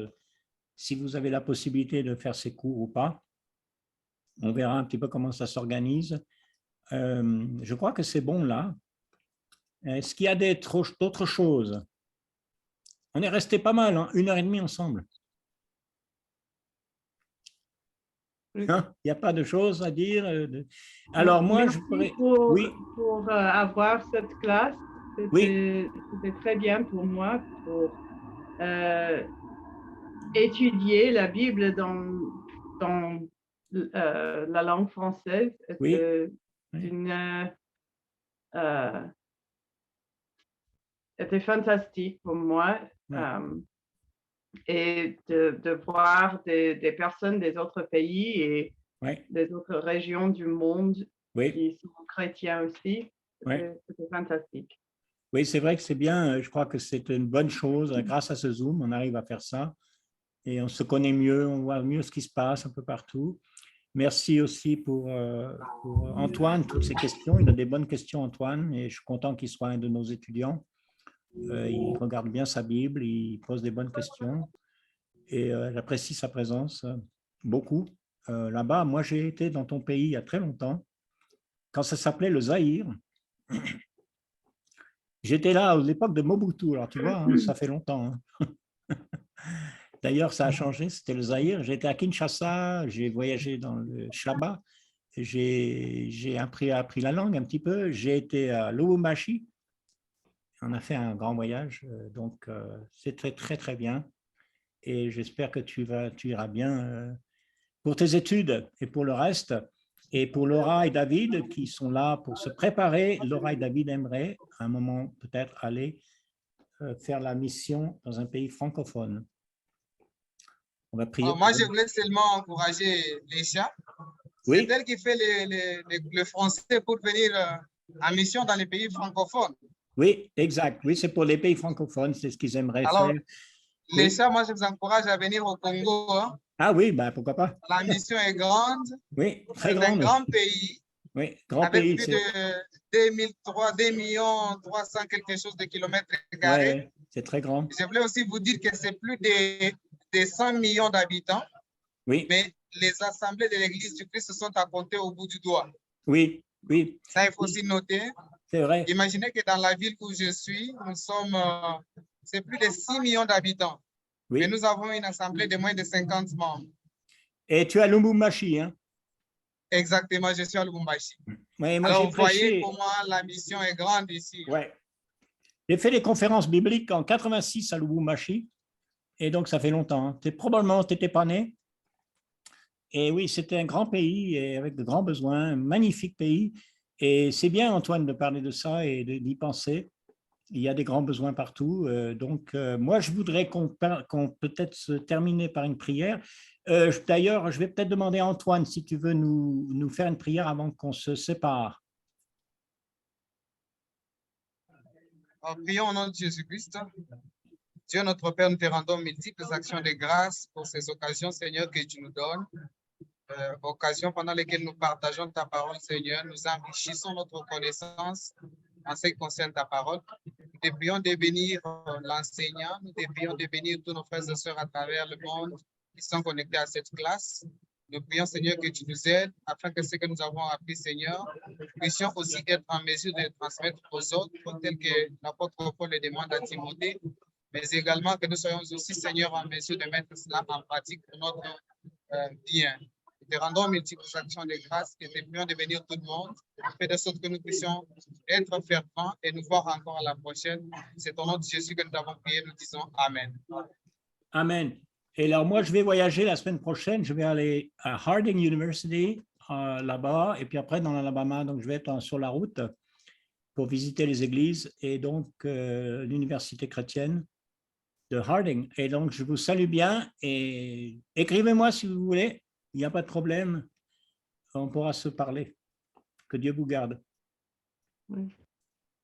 si vous avez la possibilité de faire ces cours ou pas. On verra un petit peu comment ça s'organise. Je crois que c'est bon là. Est-ce qu'il y a d'autres choses? On est resté pas mal, hein, 1h30 ensemble. Hein? Il n'y a pas de choses à dire. Alors moi, merci je pourrais... pour avoir cette classe. C'était très bien pour moi pour étudier la Bible dans la langue française. C'était fantastique pour moi. Et de voir des personnes des autres pays et des autres régions du monde qui sont chrétiens aussi. C'était fantastique. Oui, c'est vrai que c'est bien. Je crois que c'est une bonne chose. Grâce à ce Zoom, on arrive à faire ça. Et on se connaît mieux, on voit mieux ce qui se passe un peu partout. Merci aussi pour Antoine, toutes ces questions. Il a des bonnes questions, Antoine, et je suis content qu'il soit un de nos étudiants. Il regarde bien sa Bible, il pose des bonnes questions. Et j'apprécie sa présence beaucoup. Là-bas, moi, j'ai été dans ton pays il y a très longtemps, quand ça s'appelait le Zaïre. J'étais là à l'époque de Mobutu, alors tu vois, hein, ça fait longtemps. Hein. D'ailleurs, ça a changé, c'était le Zaïre. J'étais à Kinshasa, j'ai voyagé dans le Shaba, j'ai appris la langue un petit peu. J'ai été à Lubumbashi, on a fait un grand voyage, donc c'était très, très bien. Et j'espère que tu iras bien pour tes études et pour le reste. Et pour Laura et David qui sont là pour se préparer, Laura et David aimeraient à un moment peut-être aller faire la mission dans un pays francophone. On va prier. Moi, je voulais seulement encourager Leïcha. C'est elle qui fait le français pour venir en mission dans les pays francophones. Oui, exact. Oui, c'est pour les pays francophones, c'est ce qu'ils aimeraient faire. Leïcha, moi, je vous encourage à venir au Congo. Hein. Ah oui, ben, pourquoi pas. La mission est grande. Oui, très grande. C'est un grand pays. Oui, grand avec pays. Plus de 2 millions 300 quelque chose de kilomètres carrés. Ouais, c'est très grand. Je voulais aussi vous dire que c'est plus de 100 millions d'habitants. Oui. Mais les assemblées de l'Église du Christ sont à compter au bout du doigt. Oui, oui. Ça, il faut aussi noter. C'est vrai. Imaginez que dans la ville où je suis, nous sommes, c'est plus de 6 millions d'habitants. Oui. Mais nous avons une assemblée de moins de 50 membres. Et tu es à Lubumbashi, hein? Exactement, je suis à Lubumbashi. Ouais, moi, alors, vous voyez comment la mission est grande ici. Ouais. J'ai fait des conférences bibliques en 86 à Lubumbashi. Et donc, ça fait longtemps. Hein. Probablement, tu n'étais pas né. Et oui, c'était un grand pays et avec de grands besoins, un magnifique pays. Et c'est bien, Antoine, de parler de ça et d'y penser. Il y a des grands besoins partout. Donc, moi, je voudrais qu'on peut-être se termine par une prière. D'ailleurs, je vais peut-être demander à Antoine si tu veux nous faire une prière avant qu'on se sépare. Prions au nom de Jésus-Christ. Dieu notre Père, nous te rendons multiples actions de grâce pour ces occasions, Seigneur, que tu nous donnes. Occasions pendant lesquelles nous partageons ta parole, Seigneur. Nous enrichissons notre connaissance en ce qui concerne ta parole. Nous te prions de bénir l'enseignant. Nous te prions de bénir tous nos frères et sœurs à travers le monde qui sont connectés à cette classe. Nous prions, Seigneur, que tu nous aides afin que ce que nous avons appris, Seigneur, puissions aussi être en mesure de transmettre aux autres, tel que l'apôtre Paul le demande à Timothée, mais également que nous soyons aussi, Seigneur, en mesure de mettre cela en pratique pour notre bien. Nous te rendons multiples actions de grâce et te prions de bénir tout le monde, fait de sorte que nous puissions être fervents et nous voir encore à la prochaine. C'est au nom de Jésus que nous avons prié, nous disons Amen. Amen. Et alors, moi, je vais voyager la semaine prochaine. Je vais aller à Harding University, là-bas, et puis après dans l'Alabama. Donc, je vais être sur la route pour visiter les églises et donc l'université chrétienne de Harding. Et donc, je vous salue bien et écrivez-moi si vous voulez. Il n'y a pas de problème. On pourra se parler. Que Dieu vous garde. Oui.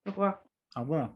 Au revoir. Au revoir.